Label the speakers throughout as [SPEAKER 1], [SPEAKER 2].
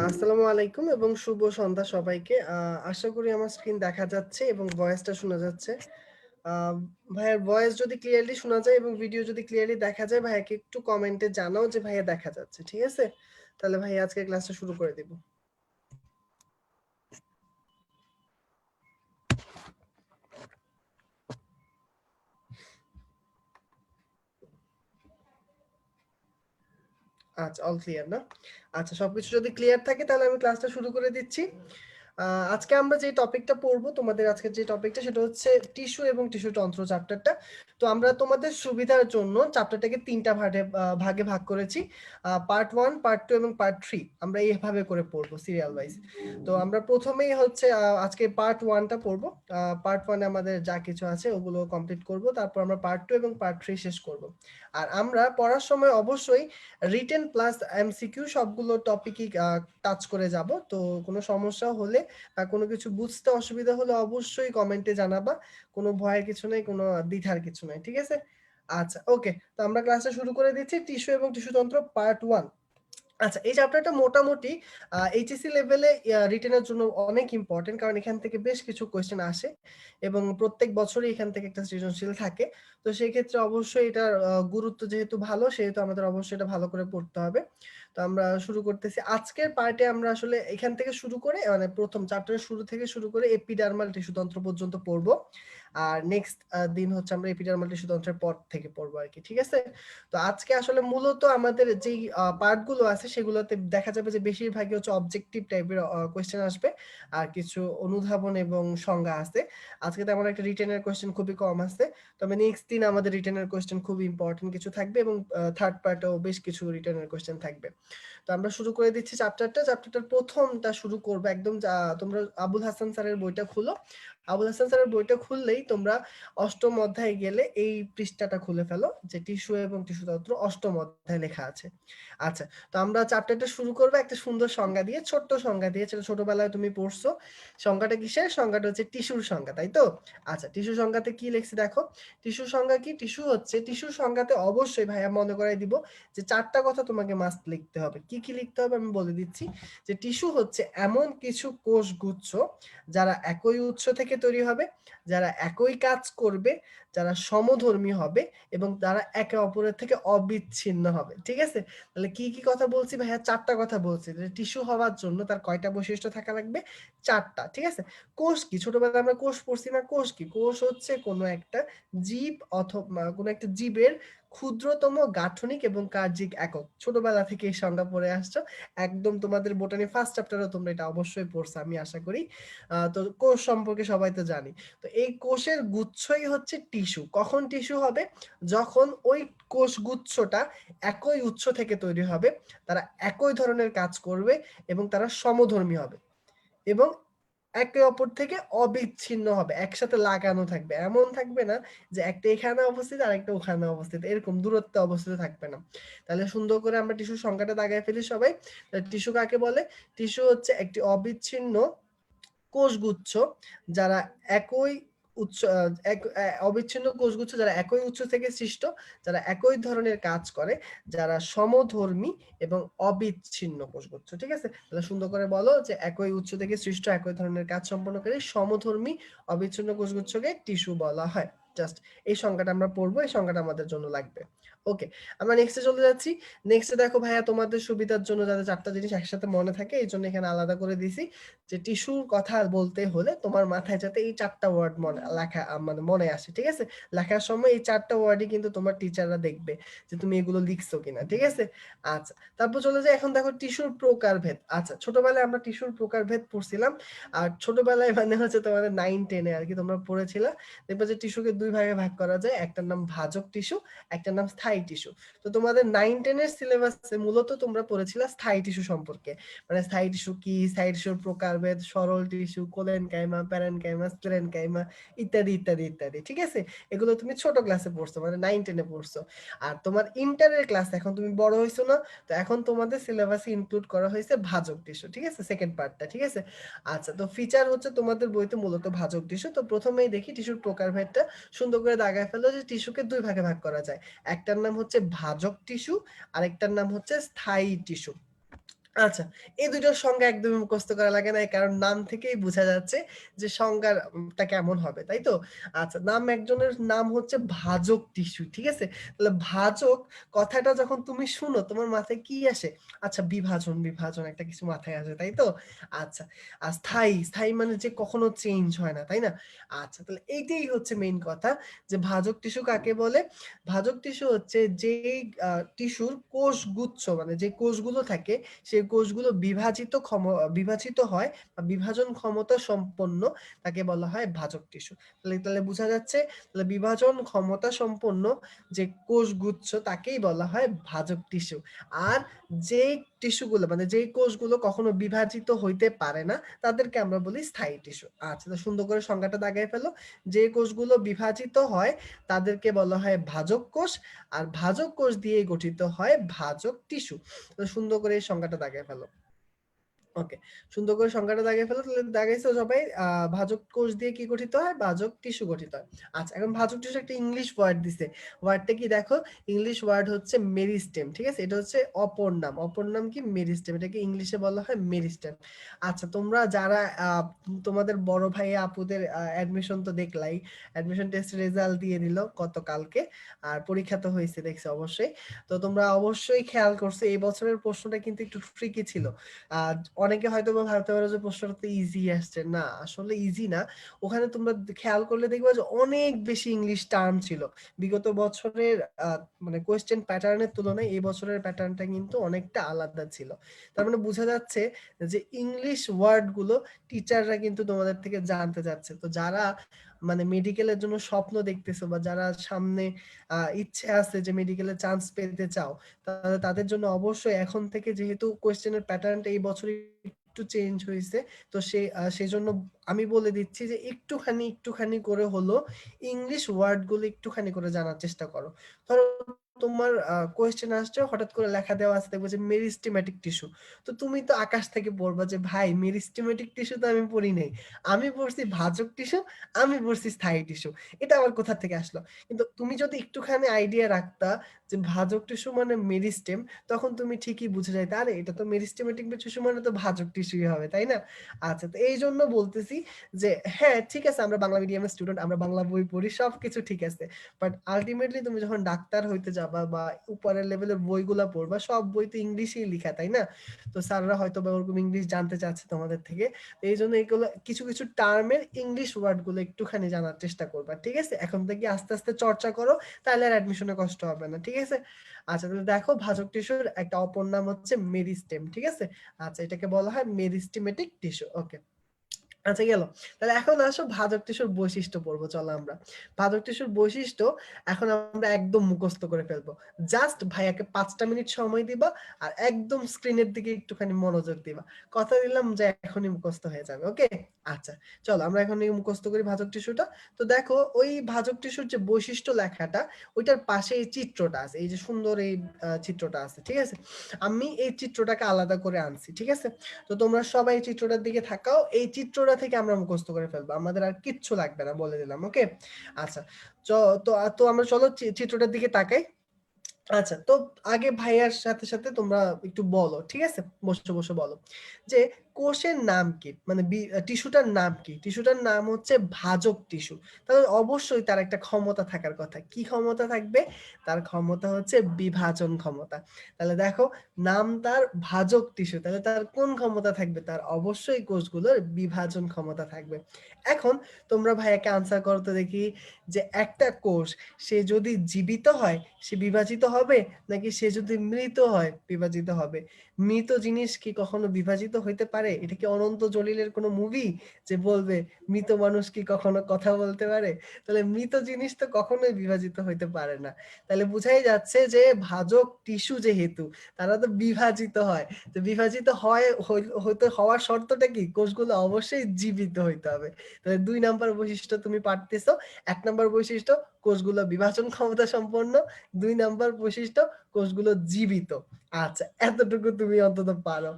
[SPEAKER 1] আসসালামু আলাইকুম এবং শুভ সন্ধ্যা সবাইকে। আশা করি আমার স্ক্রিন দেখা যাচ্ছে এবং ভয়েসটা শোনা যাচ্ছে। আ ভাইয়ার ভয়েস যদি ক্লিয়ারলি শোনা যায় এবং ভিডিও যদি ক্লিয়ারলি দেখা যায়, ভাইয়াকে একটু কমেন্টে জানাও যে ভাইয়া দেখা যাচ্ছে। ঠিক আছে? তাহলে ভাইয়া আজকের ক্লাসটা শুরু করে দিব। আচ্ছা, অল ক্লিয়ার না? আচ্ছা, সবকিছু যদি ক্লিয়ার থাকে তাহলে আমি ক্লাসটা শুরু করে দিচ্ছি। আজকে আমরা যে টপিকটা পড়বো, তোমাদের আজকের যে টপিকটা সেটা হচ্ছে টিস্যু এবং টিস্যু তন্ত্র চ্যাপ্টারটা। তো আমরা তোমাদের সুবিধার জন্য চ্যাপ্টারটাকে ৩ টা ভাগে ভাগ করেছি। পার্ট 1, পার্ট 2 এবং পার্ট 3 আমরা এইভাবে করে পড়বো সিরিয়াল ওয়াইজ। তো আমরা প্রথমেই হচ্ছে আজকে পার্ট 1 টা পড়বো। পার্ট 1 এ আমাদের যা কিছু আছে ওগুলো কমপ্লিট করব। তারপর আমরা পার্ট 2 এবং পার্ট 3 শেষ করব। আর আমরা পড়ার সময় অবশ্যই রিটেন প্লাস এমসিকিউ সবগুলো টপিকই টাচ করে যাব। তো কোনো সমস্যা হলে কোনো কিছু বুঝতে অসুবিধা হলে অবশ্যই কমেন্টে জানাবা। কোনো ভয়ের কিছু নেই, কোনো দ্বিধার কিছু নাই। ঠিক আছে? আচ্ছা, ওকে। তো আমরা ক্লাসটা শুরু করে দিচ্ছি। টিস্যু এবং টিস্যুতন্ত্র পার্ট 1। আচ্ছা, এই চ্যাপ্টারটা মোটামুটি এইচএসসি লেভেলে রিটেনের জন্য অনেক ইম্পর্টেন্ট, কারণ এখান থেকে বেশ কিছু কোয়েশ্চেন আসে এবং প্রত্যেক বছরই এখান থেকে একটা সৃজনশীল থাকে। তো সেই ক্ষেত্রে অবশ্যই এটার গুরুত্ব যেহেতু ভালো, সেহেতু আমাদের অবশ্যই এটা ভালো করে পড়তে হবে। তো আমরা শুরু করতেছি। আজকের পার্টে আমরা আসলে এখান থেকে শুরু করে মানে প্রথম চ্যাপ্টারের শুরু থেকে শুরু করে এপিডার্মাল টিস্যুতন্ত্র পর্যন্ত পড়বো। আর নেক্সট দিন হচ্ছে আমরা এপিডার্মাল টিস্যুতন্ত্রের পর থেকে পড়বো আরকি। ঠিক আছে? তো আজকে আসলে মূলত আমাদের যেই পার্ট গুলো আছে সেগুলোতে দেখা যাবে যে বেশিরভাগই হচ্ছে অবজেক্টিভ টাইপের কোয়েশ্চেন আসবে। আর কিছু অনুধাবন এবং সংজ্ঞা আছে। আজকে তেমন একটা রিটেনের কোয়েশ্চেন খুবই কম আছে। তবে নেক্সট দিন আমাদের রিটেনের কোয়েশ্চেন খুবই ইম্পর্টেন্ট কিছু থাকবে এবং থার্ড পার্টেও বেশ কিছু রিটেনের কোয়েশ্চেন থাকবে। তো আমরা শুরু করে দিচ্ছি চ্যাপ্টারটা। চ্যাপ্টারটার প্রথমটা শুরু করবো একদম তোমরা আবুল হাসান স্যারের বইটা খুলো। আবুল হাসান স্যারের বইটা খুললেই তোমরা অষ্টম অধ্যায়ে গেলে এই পৃষ্ঠাটা খুলে ফেলো যে টিস্যু এবং টিস্যুতন্ত্র অষ্টম অধ্যায়ে লেখা আছে। আচ্ছা, তো আমরা চ্যাপ্টারটা শুরু করবো একটা সুন্দর সংজ্ঞা দিয়ে, ছোট্ট সংজ্ঞা দিয়ে, যেটা ছোটবেলায় তুমি পড়ছো। সংজ্ঞাটা কিসের? সংজ্ঞাটা হচ্ছে টিস্যুর সংজ্ঞা, তাই তো? আচ্ছা, টিস্যু সংজ্ঞাতে কি লিখছি দেখো। টিস্যু সংজ্ঞা কি? টিস্যু হচ্ছে, টিস্যুর সংজ্ঞাতে অবশ্যই ভাইয়া মনে করাই দিব যে ৪টা কথা তোমাকে মাস্ট লিখতে হবে। কি কি লিখতে হবে আমি বলে দিচ্ছি। যে টিস্যু হচ্ছে এমন কিছু কোষগুচ্ছ যারা একই উৎস থেকে তৈরি হবে, যারা একই কাজ করবে, যারা সমধর্মী হবে এবং তারা একে অপরের থেকে অবিচ্ছিন্ন হবে। ঠিক আছে? তাহলে কি কি কথা বলছি ভাইয়া? ৪টা কথা বলছি। যে টিস্যু হওয়ার জন্য তার কয়টা বৈশিষ্ট্য থাকা লাগবে? ৪টা। ঠিক আছে? কোষ কি? ছোটবেলায় আমরা কোষ পড়ছি না? কোষ কি? কোষ হচ্ছে কোনো একটা জীব অথবা কোনো একটা জীবের ক্ষুদ্রতম গাঠনিক এবং কার্যিক একক। ছোটবেলা থেকে এই সংজ্ঞা পড়ে আসছো। একদম তোমাদের বোটানি ফার্স্ট চ্যাপ্টারেও তোমরা এটা অবশ্যই পড়ছো আমি আশা করি। তো কোষ সম্পর্কে সবাই তো জানি। তো এই কোষের গুচ্ছই হচ্ছে টিস্যু। কখন টিস্যু হবে? যখন ওই কোষগুচ্ছটা একই উৎস থেকে তৈরি হবে, তারা একই ধরনের কাজ করবে এবং তারা সমধর্মী হবে এবং একে অপর থেকে অবিচ্ছিন্ন হবে। একসাথে লাগানো থাকবে। এমন থাকবে না যে একটা এখানে অবস্থিত আরেকটা ওখানে অবস্থিত। এরকম দূরত্বে অবস্থিত থাকবে না। তাহলে সুন্দর করে আমরা টিস্যুর সংজ্ঞাটা দাগায় ফেলি সবাই। টিস্যু কাকে বলে? টিস্যু হচ্ছে একটি অবিচ্ছিন্ন কোষগুচ্ছ যারা একই উৎস আ এক অ্যা অবিচ্ছিন্ন কোষগুচ্ছ যারা একই উৎস থেকে সৃষ্ট, যারা একই ধরনের কাজ করে, যারা সমধর্মী এবং অবিচ্ছিন্ন কোষগুচ্ছ। ঠিক আছে? তাহলে সুন্দর করে বলো যে একই উৎস থেকে সৃষ্ট একই ধরনের কাজ সম্পন্নকারী সমধর্মী অবিচ্ছিন্ন কোষগুচ্ছকে টিস্যু বলা হয়। জাস্ট এই সংজ্ঞাটা আমরা পড়বো। এই সংজ্ঞাটা আমাদের জন্য লাগবে। ওকে, আমরা নেক্সটে চলে যাচ্ছি। নেক্সটে দেখো ভাইয়া তোমাদের সুবিধার জন্য যাতে ৪ টা জিনিস একসাথে মনে থাকে এইজন্য এখানে আলাদা করে দিছি। যে টিস্যুর কথা বলতে হলে তোমার মাথায় যাতে এই ৪ টা ওয়ার্ড লেখা মানে মনে আসে। ঠিক আছে? লেখার সময় এই ৪ টা ওয়ার্ডই কিন্তু তোমার টিচাররা দেখবে যে তুমি এগুলো লিখছো কিনা। ঠিক আছে? আচ্ছা। তারপর চলে যাই এখন দেখো টিস্যুর প্রকারভেদ। আচ্ছা, ছোটবেলায় আমরা টিস্যুর প্রকারভেদ পড়ছিলাম। আর ছোটবেলায় মানে হচ্ছে তোমাদের 9-10 এ আরকি তোমরা পড়েছিলা। দেখবা যে টিস্যুকে ২ ভাগে ভাগ করা যায়। একটার নাম ভাজক টিস্যু, একটার নাম স্থায়ী টিস্যু। তো তোমাদের 9-10 এর সিলেবাসে মূলত তোমরা পড়েছিলা স্থায়ী টিস্যু সম্পর্কে। মানে স্থায়ী টিস্যু কি, স্থায়ী টিস্যুর প্রকারভেদ, সরল টিস্যু, কোলেনকাইমা, প্যারেনকাইমা, স্ক্লেরেনকাইমা ইত্যাদি, ইত্যাদি, ইত্যাদি। ঠিক আছে? এগুলো তুমি ছোট ক্লাসে পড়ছো মানে 9-10 এ পড়ছো। আর তোমার ইন্টারের ক্লাস এখন তুমি বড় হইছো না? তো এখন তোমাদের সিলেবাসে ইনক্লুড করা হয়েছে ভাজক টিস্যু। ঠিক আছে? সেকেন্ড পার্টটা। ঠিক আছে? আচ্ছা, তো ফিচার হচ্ছে তোমাদের বইতে মূলত ভাজক টিস্যু। তো প্রথমেই দেখি টিস্যুর প্রকারভেদটা সুন্দর করে দাগায় ফেলো যে টিস্যুকে ২ ভাগে ভাগ করা যায়। একটার নাম হচ্ছে ভাজক টিস্যু, আরেকটার নাম হচ্ছে স্থায়ী টিস্যু। আচ্ছা, এই ২ টার সংজ্ঞা একদমই মুখস্থ করা লাগে না। কারণ নাম থেকেই বোঝা যাচ্ছে যে সংজ্ঞাটা কেমন হবে, তাই তো? আচ্ছা, একজনের নাম হচ্ছে ভাজক টিস্যু, ঠিক আছে? তাহলে ভাজক কথাটা যখন তুমি শুনো তোমার মাথায় কি আসে? আচ্ছা, বিভাজন একটা কিছু মাথায় আসে, তাই তো? আচ্ছা, আর স্থায়ী মানে যে কখনো চেঞ্জ হয় না, তাই না? আচ্ছা, তাহলে এইটাই হচ্ছে মেইন কথা যে ভাজক টিস্যু কাকে বলে? ভাজক টিস্যু হচ্ছে যেই টিস্যুর কোষগুচ্ছ মানে যে কোষগুলো থাকে সেই কোষগুলো বিভাজিত হয় বা বিভাজন ক্ষমতা সম্পন্ন তাকে বলা হয় ভাজক টিস্যু। তাহলে বোঝা যাচ্ছে তাহলে বিভাজন ক্ষমতা সম্পন্ন যে কোষগুচ্ছ তাকেই বলা হয় ভাজক টিস্যু। আর যেই টিস্যুগুলো মানে যেই কোষগুলো কখনো বিভাজিত হইতে পারে না তাদেরকে আমরা বলি স্থায়ী টিস্যু। আচ্ছা, তো সুন্দর করে সংজ্ঞাটা দাগায় ফেলো। যে কোষগুলো বিভাজিত হয় তাদেরকে বলা হয় ভাজক কোষ, আর ভাজক কোষ দিয়েই গঠিত হয় ভাজক টিস্যু। তো সুন্দর করে এই সংজ্ঞাটা দাগিয়ে ফেলো। ওকে, সুন্দর করে সংজ্ঞাটা দাগিয়ে ফেলো। তাহলে দাগাইছো সবাই? ভাজক কোষ দিয়ে কি গঠিত হয়? ভাজক টিস্যু গঠিত হয়। আচ্ছা, এখন ভাজক টিস্যু একটা ইংলিশ ওয়ার্ড দিছে। ওয়ার্ডটা কি দেখো? ইংলিশ ওয়ার্ড হচ্ছে মেরিস্টেম। ঠিক আছে? এটা হচ্ছে অপর নাম। অপর নাম কি? মেরিস্টেম। এটাকে ইংলিশে বলা হয় মেরিস্টেম। আচ্ছা, তোমরা যারা তোমাদের বড় ভাই আপুদের অ্যাডমিশন তো দেখলাই। অ্যাডমিশন টেস্টের রেজাল্ট দিয়ে দিল গতকালকে। আর পরীক্ষা তো হইছে দেখছি অবশ্যই। তো তোমরা অবশ্যই খেয়াল করছো এই বছরের প্রশ্নটা কিন্তু একটু ট্রিকি ছিল। আহ অনেকে হয়তোবা ভাবতে পারো যে প্রশ্নটা তো ইজি আসছে। না, আসলে ইজি না। ওখানে তোমরা খেয়াল করলে দেখবা যে অনেক বেশি ইংলিশ টার্ম ছিল। বিগত বছরের মানে কোয়েশ্চেন প্যাটার্নের তুলনায় এই বছরের প্যাটার্নটা কিন্তু অনেকটা আলাদা ছিল। তার মানে বোঝা যাচ্ছে যে ইংলিশ ওয়ার্ড গুলো টিচাররা কিন্তু তোমাদের থেকে জানতে চাচ্ছে। তো যারা মানে মেডিকেলের জন্য স্বপ্ন দেখতেছো বা যারা সামনে ইচ্ছে আছে যে মেডিকেলে চান্স পেতে চাও, তাদের জন্য অবশ্যই এখন থেকে যেহেতু কোয়েশ্চেনের প্যাটার্নটা এই বছরই একটু চেঞ্জ হয়েছে, তো সেজন্য আমি বলে দিচ্ছি যে একটুখানি করে হলো ইংলিশ ওয়ার্ড গুলো একটুখানি করে জানার চেষ্টা করো। ধরো তোমার কোয়েশ্চেন আসছে, হঠাৎ করে লেখা দেওয়া আছে দেখবো যে মেরিস্টেমেটিক টিস্যু। তো তুমি তো আকাশ থেকে পড়বা যে ভাই মেরিস্টেমেটিক টিস্যু তো আমি পড়ি নাই, আমি পড়ছি ভাজক টিস্যু, আমি পড়ছি স্থায়ী টিস্যু, এটা আবার কোথা থেকে আসলো? কিন্তু তুমি যদি একটুখানি আইডিয়া রাখতা যে ভাজক টিস্যু মানে মেরিস্টেম, তখন তুমি ঠিকই বুঝে যাইতে আরে এটা তো মেরিস্টেমেটিক টিস্যু মানে তো ভাজক টিস্যুই হবে, তাই না? আচ্ছা, তো এই জন্য বলতেছি যে হ্যাঁ ঠিক আছে, আমরা বাংলা মিডিয়ামের স্টুডেন্ট, আমরা বাংলা বই পড়ি, সবকিছু ঠিক আছে, বাট আলটিমেটলি তুমি যখন ডাক্তার হইতে যাবা বা উপরের লেভেলের বইগুলা পড়বা, সব বই তো ইংলিশেই লেখা, তাই না? তো স্যাররা হয়তো বা ওরকম ইংলিশ জানতে চাচ্ছে তোমাদের থেকে। তো এই জন্য এগুলো কিছু কিছু টার্মের ইংলিশ ওয়ার্ড গুলো একটুখানি জানার চেষ্টা করবা, ঠিক আছে? এখন থেকে আস্তে আস্তে চর্চা করো, তাহলে আর অ্যাডমিশনে কষ্ট হবে না, ঠিক আছে? আচ্ছা, তাহলে দেখো ভাজক টিস্যুর একটা অপর নাম হচ্ছে মেরিস্টেম, ঠিক আছে? আচ্ছা, এটাকে বলা হয় মেরিস্টেমেটিক টিস্যু। ওকে, আচ্ছা গেল। তাহলে এখন আসো ভাজক টিস্যুর বৈশিষ্ট্য পড়বো, চলো আমরা। ভাজক টিস্যুর বৈশিষ্ট্য এখন আমরা একদম মুখস্থ করে ফেলবো। জাস্ট ভাইয়াকে ৫টা মিনিট সময় দিবা আর একদম স্ক্রিনের দিকে একটুখানি মনোযোগ দিবা। কথা দিলাম যে এখনই মুখস্থ হয়ে যাবে, ওকে? আচ্ছা, চলো আমরা এখন মুখস্থ করি ভাজক টিস্যুটা। তো দেখো ওই ভাজক টিস্যুর যে বৈশিষ্ট্য লেখাটা, ওইটার পাশে এই চিত্রটা আছে, এই যে সুন্দর এই চিত্রটা আছে, ঠিক আছে? আমি এই চিত্রটাকে আলাদা করে আনছি, ঠিক আছে? তো তোমরা সবাই এই চিত্রটার দিকে তাকাও, এই চিত্রটা থেকে আমরা মুখস্থ করে ফেলবো, আমাদের আর কিচ্ছু লাগবে না, বলে দিলাম, ওকে? আচ্ছা, তো আমরা চলো চিত্রটার দিকে তাকাই। আচ্ছা, তো আগে ভাইয়ার সাথে সাথে তোমরা একটু বলো, ঠিক আছে? বসে বসে বলো যে কোষের নাম কি, মানে টিস্যুটার নাম কি? টিস্যুটার নাম হচ্ছে ভাজক টিস্যু। তাহলে অবশ্যই তার একটা ক্ষমতা থাকার কথা। কি ক্ষমতা থাকবে? তার ক্ষমতা হচ্ছে বিভাজন ক্ষমতা। তাহলে দেখো, নাম তার ভাজক টিস্যু, তাহলে তার কোন ক্ষমতা থাকবে? তার অবশ্যই কোষগুলোর বিভাজন ক্ষমতা থাকবে। এখন তোমরা ভাইয়াকে আনসার করো তো দেখি, যে একটা কোষ সে যদি জীবিত হয় সে বিভাজিত হবে, নাকি সে যদি মৃত হয় বিভাজিত হবে? মৃত জিনিস কি কখনো বিভাজিত হইতে পারে? এটা কি অনন্ত জলিলের কোনো মুভি যে বলবে মৃত মানুষ কি কখনো কথা বলতে পারে? তাহলে মৃত জিনিস তো কখনোই বিভাজিত হইতে পারে না। তাহলে বুঝাই যাচ্ছে যে ভাজক টিস্যু যেহেতু, তারা তো বিভাজিত হয়। তো বিভাজিত হইতে হওয়ার শর্তটা কি? কোষগুলো অবশ্যই জীবিত হইতে হবে। তাহলে ২ নাম্বার বৈশিষ্ট্য তুমি পারতেছো। ১ নাম্বার বৈশিষ্ট্য কোষগুলো বিভাজন ক্ষমতা সম্পন্ন, ২ নাম্বার বৈশিষ্ট্য কোষগুলো জীবিত। আচ্ছা, এতটুকু তুমি অন্তত পারো।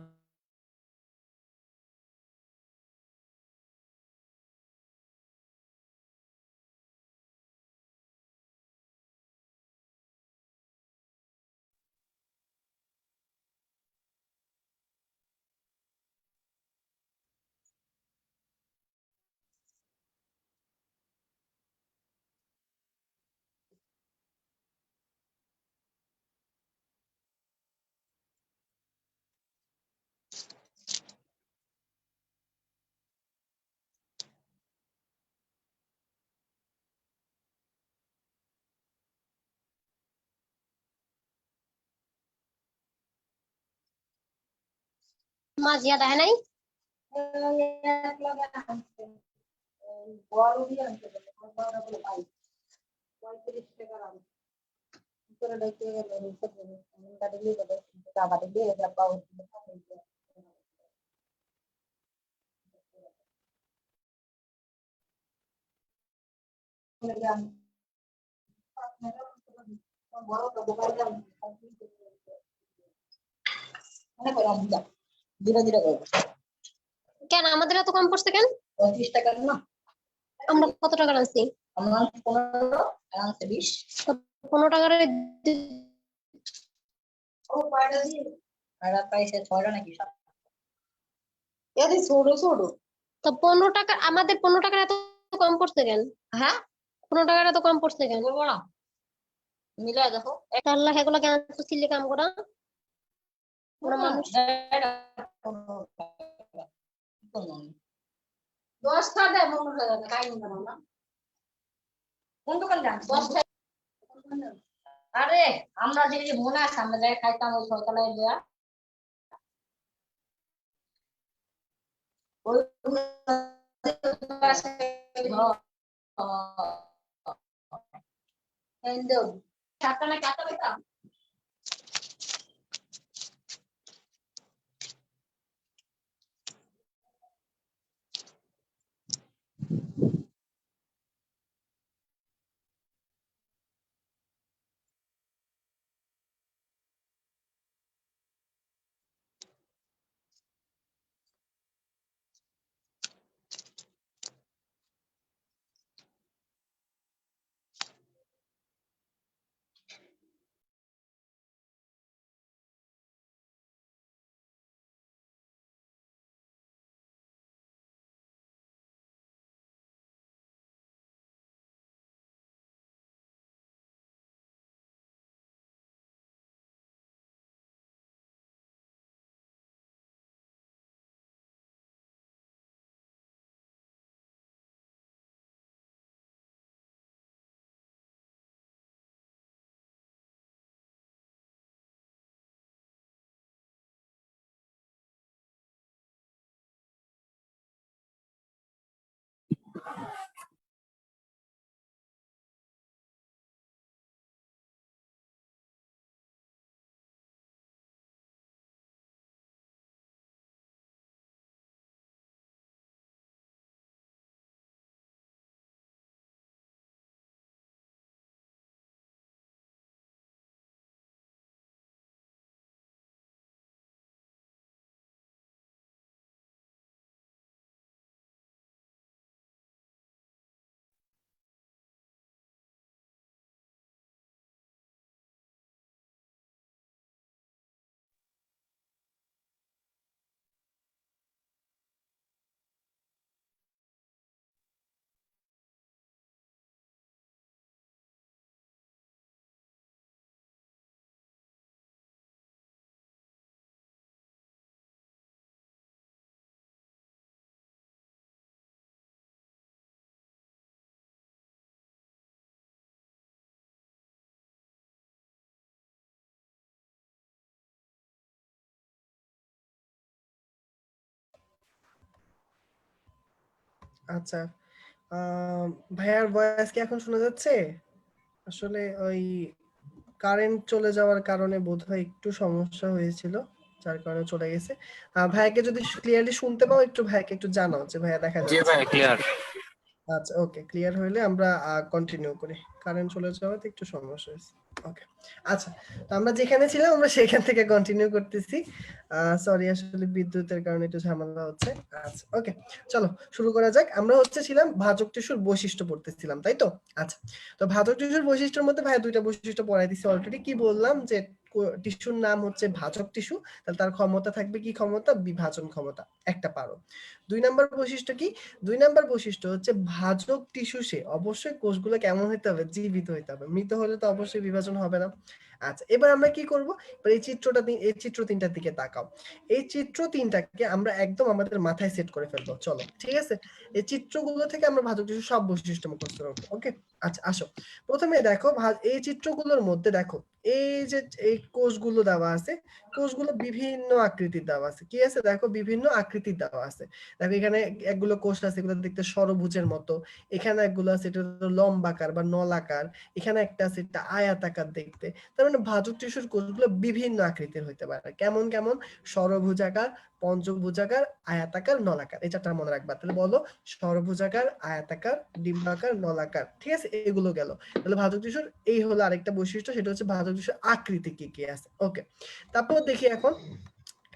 [SPEAKER 2] মা জিয়া দেয় নাই কেন আমাদের এত কম পড়ছে কেন
[SPEAKER 3] 35 টাকা না
[SPEAKER 2] আমরা কত টাকা আনছি
[SPEAKER 3] আমরা 15 আনছে 20
[SPEAKER 2] 15 টাকার
[SPEAKER 3] ও পাড়া দি আর পাইছে 6 নাকি এদি ছোট ছোট
[SPEAKER 2] তো 15 টাকা আমাদের 15 টাকার এত কম পড়ছে কেন
[SPEAKER 3] হ্যাঁ
[SPEAKER 2] 15 টাকার এত কম পড়ছে কেন
[SPEAKER 3] বলবো না মিলা দেখো
[SPEAKER 2] আল্লাহ এগুলো কেন চিল্লি কাম করা ওরা মানুষ
[SPEAKER 3] 10 টাকা দেয় 15 টাকা কাই নিব না কোন দোকান যান 10 টাকা আরে আমরা যে মনে আছে আমরা যাই খাইতাম ওই সকালে দেয়া ওই এন্ড টাকা না কত পেতাম
[SPEAKER 1] আচ্ছা ভাইয়ার ভয়েস কি এখন শোনা যাচ্ছে? আসলে ওই কারেন্ট চলে যাওয়ার কারণে বোধহয় একটু সমস্যা হয়েছিল, যার কারণে চলে গেছে। ভাইয়াকে যদি ক্লিয়ারলি শুনতে পাও একটু ভাইয়াকে একটু জানাও যে ভাইয়া দেখা
[SPEAKER 4] জি
[SPEAKER 1] যাচ্ছে।
[SPEAKER 4] ভাই ক্লিয়ার।
[SPEAKER 1] আচ্ছা ওকে, ক্লিয়ার হলে আমরা কন্টিনিউ করি। কারেন্ট চলে যাওয়াতে একটু সমস্যা হয়েছে। ওকে আচ্ছা, তো আমরা যেখানে ছিলাম আমরা সেখান থেকে কন্টিনিউ করতেছি। সরি আসলে বিদ্যুতের কারণে একটু ঝামেলা হচ্ছে। আচ্ছা ওকে, চলো শুরু করা যাক। আমরা ছিলাম ভাজক টিস্যুর বৈশিষ্ট্য পড়তেছিলাম, তাই তো? আচ্ছা, তো ভাজক টিস্যুর বৈশিষ্ট্যের মধ্যে ভাই দুইটা বৈশিষ্ট্য পড়াই দিছি অলরেডি। কি বললাম যে টিস্যুর নাম হচ্ছে ভাজক টিস্যু, তাহলে তার ক্ষমতা থাকবে কি ক্ষমতা? বিভাজন ক্ষমতা, একটা পারো। 2 নাম্বার বৈশিষ্ট্য কি? 2 নাম্বার বৈশিষ্ট্য হচ্ছে ভাজক টিস্যু সে অবশ্যই কোষগুলো কেমন হইতে হবে? জীবিত হইতে হবে। মৃত হলে তো অবশ্যই বিভাজন হবে না। আচ্ছা, এবার আমরা কি করব? এই চিত্র 3টার দিকে তাকাও। এই চিত্র 3টাকে আমরা একদম আমাদের মাথায় সেট করে ফেলবো। চলো, ঠিক আছে? এই চিত্রগুলো থেকে আমরা ভাজক টিস্যুর সব বৈশিষ্ট্য মুখস্থ করব। ওকে? আচ্ছা আসো। প্রথমে দেখো এই চিত্রগুলোর মধ্যে দেখো এই যে এই কোষগুলো দেওয়া আছে, কোষগুলো বিভিন্ন আকৃতির দেওয়া আছে। কি আছে দেখো, বিভিন্ন আকৃতির দেওয়া আছে। দেখো এখানে একগুলো কোষ আছে, এগুলো দেখতে ষড়ভুজের মতো। এখানে একগুলো আছে, এটা হলো লম্বাকার বা নলাকার। এখানে একটা আছে, এটা আয়াতাকার দেখতে। তার মানে ভাজক টিস্যুর কোষগুলো বিভিন্ন আকৃতির হইতে পারে। কেমন কেমন? ষড়ভুজাকার, পঞ্চভুজাকার, আয়াতাকার, নলাকার। এই চারটা মনে রাখবা। তাহলে বলো, ষড়ভুজাকার, আয়াতাকার, ডিম্বাকার, নলাকার। ঠিক আছে, এগুলো গেল। তাহলে ভাজক টিস্যুর এই হলো আরেকটা বৈশিষ্ট্য, সেটা হচ্ছে ভাজক টিস্যুর আকৃতি কি কি আছে। ওকে, তারপর দেখি এখন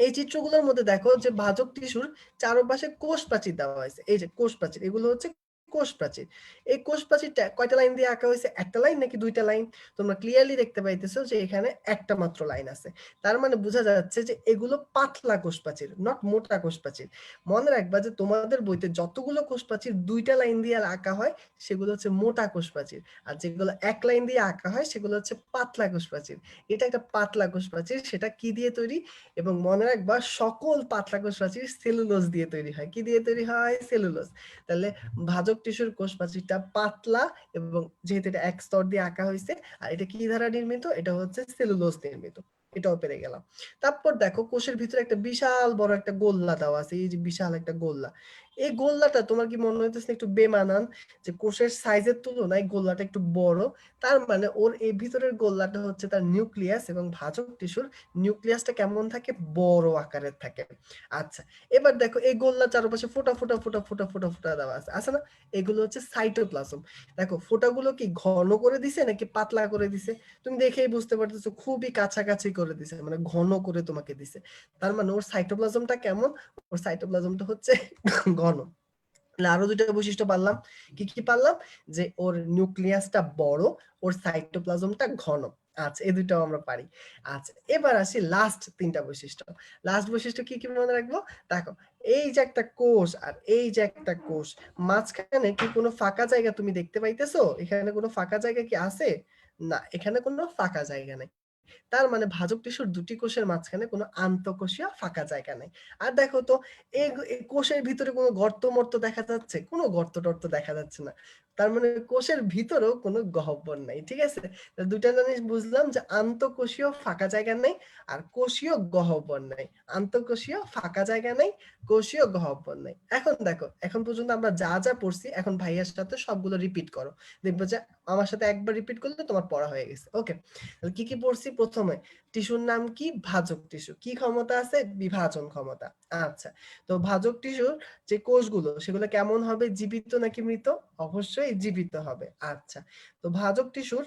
[SPEAKER 1] এই চিত্রগুলোর মধ্যে দেখো যে ভাজক টিস্যুর চারপাশে কোষ প্রাচীর দেওয়া হয়েছে। এই যে কোষ প্রাচীর, এগুলো হচ্ছে কোষ প্রাচীর। এই কোষ প্রাচীরটা কয়টা লাইন দিয়ে আঁকা হয়েছে? একটা লাইন নাকি দুইটা লাইন? তোমরা ক্লিয়ারলি দেখতে পাইতেছো যে এখানে একটা মাত্র লাইন আছে। তার মানে বোঝা যাচ্ছে যে এগুলো পাতলা কোষ প্রাচীর, নট মোটা কোষ প্রাচীর। মনে রাখবা যে তোমাদের বইতে যতগুলো কোষ প্রাচীর দুইটা লাইন দিয়ে আঁকা হয় সেগুলো হচ্ছে মোটা কোষ প্রাচীর, আর যেগুলো এক লাইন দিয়ে আঁকা হয় সেগুলো হচ্ছে পাতলা কোষ প্রাচীর। এটা একটা পাতলা কোষ প্রাচীর, সেটা কি দিয়ে তৈরি? এবং মনে রাখবা সকল পাতলা কোষ প্রাচীর সেলুলোজ দিয়ে তৈরি হয়। কি দিয়ে তৈরি হয়? সেলুলোজ। তাহলে ভাজক টিস্যুর কোষ প্রাচীরটা পাতলা, এবং যেহেতু এটা এক স্তর দিয়ে আঁকা হয়েছে, আর এটা কি দ্বারা নির্মিত? এটা হচ্ছে সেলুলোজ নির্মিত। এটাও পেরে গেলাম। তারপর দেখো কোষের ভিতরে একটা বিশাল বড় একটা গোল্লা দেওয়া আছে। এই যে বিশাল একটা গোল্লা, এই গোল্লাটা তোমার কি মনে হইতেছে একটু বেমানান? যে কোষের সাইজের তুলনায় গোল্লাটা একটু বড়। তার মানে ওর এই ভিতরের গোল্লাটা হচ্ছে তার নিউক্লিয়াস, এবং ভাজক টিস্যুর নিউক্লিয়াসটা কেমন থাকে? বড় আকারের থাকে। আচ্ছা, এবার দেখো এই গোল্লার চারপাশে ফোঁটা ফোঁটা ফোঁটা ফোঁটা ফোঁটা ফোঁটা দেওয়া আছে, আছে না? এগুলো হচ্ছে সাইটোপ্লাজম। দেখো ফোঁটাগুলো কি ঘন করে দিছে নাকি পাতলা করে দিছে? তুমি দেখেই বুঝতে পারতেছো, খুবই কাছাকাছি করে দিছে, মানে ঘন করে তোমাকে দিছে। তার মানে ওর সাইটোপ্লাজমটা কেমন? ওর সাইটোপ্লাজমটা হচ্ছে ঘন। আরো দুইটা বৈশিষ্ট্য পারলাম। কি কি পারলাম? যে ওর নিউক্লিয়াসটা বড়, ওর সাইটোপ্লাজমটা ঘন। আচ্ছা, এই দুইটাও আমরা পারি। আচ্ছা, এবার আসি লাস্ট তিনটা বৈশিষ্ট্য। লাস্ট বৈশিষ্ট্য কি কি মনে রাখবো? দেখো, এই যে একটা কোষ আর এই যে একটা কোষ, মাঝখানে কি কোনো ফাঁকা জায়গা তুমি দেখতে পাইতেছো? এখানে কোনো ফাঁকা জায়গা কি আছে? না, এখানে কোনো ফাঁকা জায়গা নেই। তার মানে ভাজক টিস্যুর দুটি কোষের মাঝখানে কোনো আন্তঃকোষীয় ফাঁকা জায়গা নেই। আর দেখো তো, এই কোষের ভিতরে কোনো গর্ত মর্ত দেখা যাচ্ছে? কোনো গর্ত টর্ত দেখা যাচ্ছে না। তার মানে কোষের ভিতরেও কোনো গহ্বর নাই। ঠিক আছে, দুইটা জিনিস বুঝলাম, যে আন্তঃকোষীয় ফাঁকা জায়গা নেই আর কোষীয় গহ্বর নাই। আন্তঃকোষীয় ফাঁকা জায়গা নেই, কোষীয় গহ্বর নাই। এখন দেখো, এখন পর্যন্ত আমরা যা যা পড়ছি, এখন ভাইয়ার সাথে সবগুলো রিপিট করো। দেখবো যে আমার সাথে একবার রিপিট করলে তোমার পড়া হয়ে গেছে। ওকে, কি কি পড়ছি? প্রথমে টিস্যুর নাম কি? ভাজক টিস্যু। কি ক্ষমতা আছে? বিভাজন ক্ষমতা। আচ্ছা, তো ভাজক টিস্যুর যে কোষগুলো সেগুলো কেমন হবে? জীবিত নাকি মৃত? অবশ্যই জীবিত হবে। আচ্ছা, তো ভাজক টিস্যুর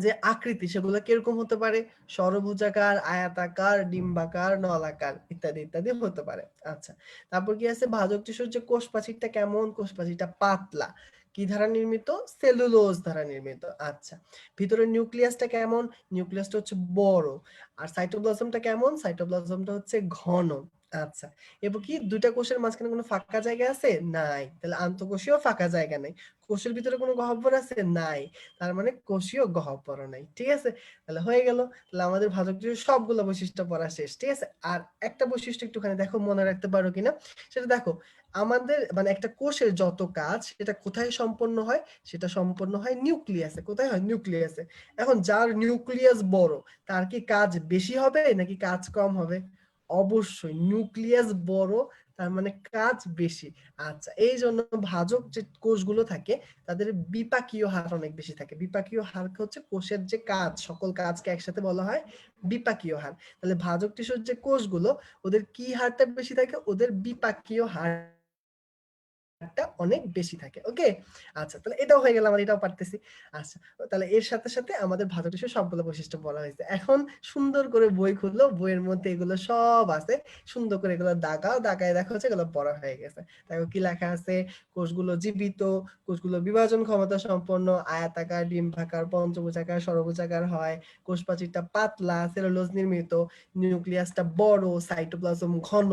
[SPEAKER 1] যে আকৃতি সেগুলো কিরকম হতে পারে? ষড়ভুজাকার, আয়াতাকার, ডিম্বাকার, নলাকার, ইত্যাদি ইত্যাদি হতে পারে। আচ্ছা, তারপর কি আছে? ভাজক টিস্যুর যে কোষ প্রাচীরটা কেমন? কোষ প্রাচীরটা পাতলা। কি দ্বারা নির্মিত? সেলুলোজ দ্বারা নির্মিত। আচ্ছা, ভিতরের নিউক্লিয়াসটা কেমন? নিউক্লিয়াসটা হচ্ছে বড়। আর সাইটোপ্লাজমটা কেমন? সাইটোপ্লাজমটা হচ্ছে ঘন। আচ্ছা, এবং কি দুইটা কোষের মাঝখানে কোনো ফাঁকা জায়গা আছে? নাই। তাহলে আন্তঃকোষীয় ফাঁকা জায়গা নাই। কোষের ভিতরে কোনো গহ্বর আছে? নাই। তার মানে কোষীয় গহ্বর নাই। ঠিক আছে, তাহলে হয়ে গেল। তাহলে আমাদের ভাজক টিস্যুর সবগুলো বৈশিষ্ট্য পড়া শেষ। ঠিক আছে, আর একটা বৈশিষ্ট্য একটুখানি দেখো, মনে রাখতে পারো কিনা সেটা দেখো। আমাদের মানে একটা কোষের যত কাজ সেটা কোথায় সম্পন্ন হয়? সেটা সম্পন্ন হয় নিউক্লিয়াসে। কোথায় হয়? নিউক্লিয়াসে। এখন যার নিউক্লিয়াস বড়, তার কি কাজ বেশি হবে নাকি কাজ কম হবে? অবশ্যই নিউক্লিয়াস বড়, তার মানে কাজ বেশি। আচ্ছা, এই জন্য ভাজক যে কোষগুলো থাকে তাদের বিপাকীয় হার অনেক বেশি থাকে। বিপাকীয় হার হচ্ছে কোষের যে কাজ, সকল কাজকে একসাথে বলা হয় বিপাকীয় হার। তাহলে ভাজক টিস্যুর যে কোষগুলো, ওদের কি হারটা বেশি থাকে? ওদের বিপাকীয় হার অনেক বেশি থাকে। ওকে, আচ্ছা, তাহলে এটাও হয়ে গেল, আমরা এটাও পারতেছি। আচ্ছা, তাহলে এর সাথে সাথে আমাদের ভাজক টিস্যুর সবগুলো বৈশিষ্ট্য বলা হয়েছে। এখন সুন্দর করে বই খুললো, বইয়ের মধ্যে এগুলো সব আছে। সুন্দর করে এগুলো দাগাও, দাগায় দেখো হচ্ছে এগুলো পড়া হয়ে গেছে। দেখো কি লেখা আছে? কোষগুলো জীবিত, কোষগুলো বিভাজন ক্ষমতা সম্পন্ন, আয়াতাকার, ডিম্বাকার, পঞ্চভুজাকার, ষড়ভুজাকার হয়, কোষ প্রাচীরটা পাতলা, সেলুলোজ নির্মিত, নিউক্লিয়াসটা বড়, সাইটোপ্লাজম ঘন।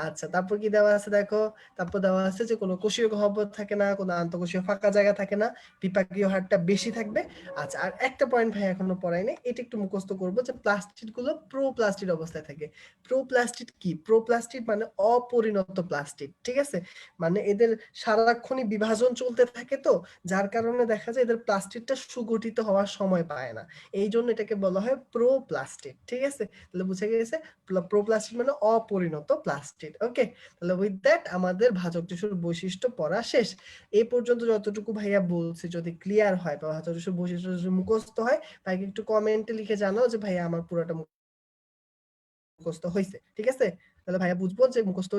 [SPEAKER 1] আচ্ছা, তারপর কি দেওয়া আছে দেখো? তারপর দেওয়া আছে যে কোনো কোষীয় গহ্বর থাকে না, কোনো আন্তঃকোষীয় ফাঁকা জায়গা থাকে না, বিপাকীয় হারটা বেশি থাকবে। আচ্ছা, আর একটা পয়েন্ট ভাই এখনো পড়াই নাই, এটা একটু মুখস্থ করবো যে প্লাস্টিড গুলো প্রোপ্লাস্টিড অবস্থায় থাকে। প্রোপ্লাস্টিড কি? প্রোপ্লাস্টিড মানে অপরিণত প্লাস্টিড, ঠিক আছে? মানে এদের সারাক্ষণই বিভাজন চলতে থাকে, তো যার কারণে দেখা যায় এদের প্লাস্টিডটা সুগঠিত হওয়ার সময় পায় না, এই জন্য এটাকে বলা হয় প্রোপ্লাস্টিড, ঠিক আছে? তাহলে বুঝে গেছে, প্রোপ্লাস্টিড মানে অপরিণত প্লাস্টিড। ওকে, তাহলে উইথ দ্যাট আমাদের ভাজক টিস্যুর বৈশিষ্ট্য পড়া শেষ। এই পর্যন্ত যতটুকু ভাইয়া বলছি যদি ক্লিয়ার হয় বা ভাজক টিস্যুর বৈশিষ্ট্য যদি মুখস্থ হয়, ভাইকে একটু কমেন্টে লিখে জানাও যে ভাইয়া আমার পুরোটা মুখস্থ হয়েছে, ঠিক আছে? তাহলে ভাইয়া বুঝবো যে মুখস্থ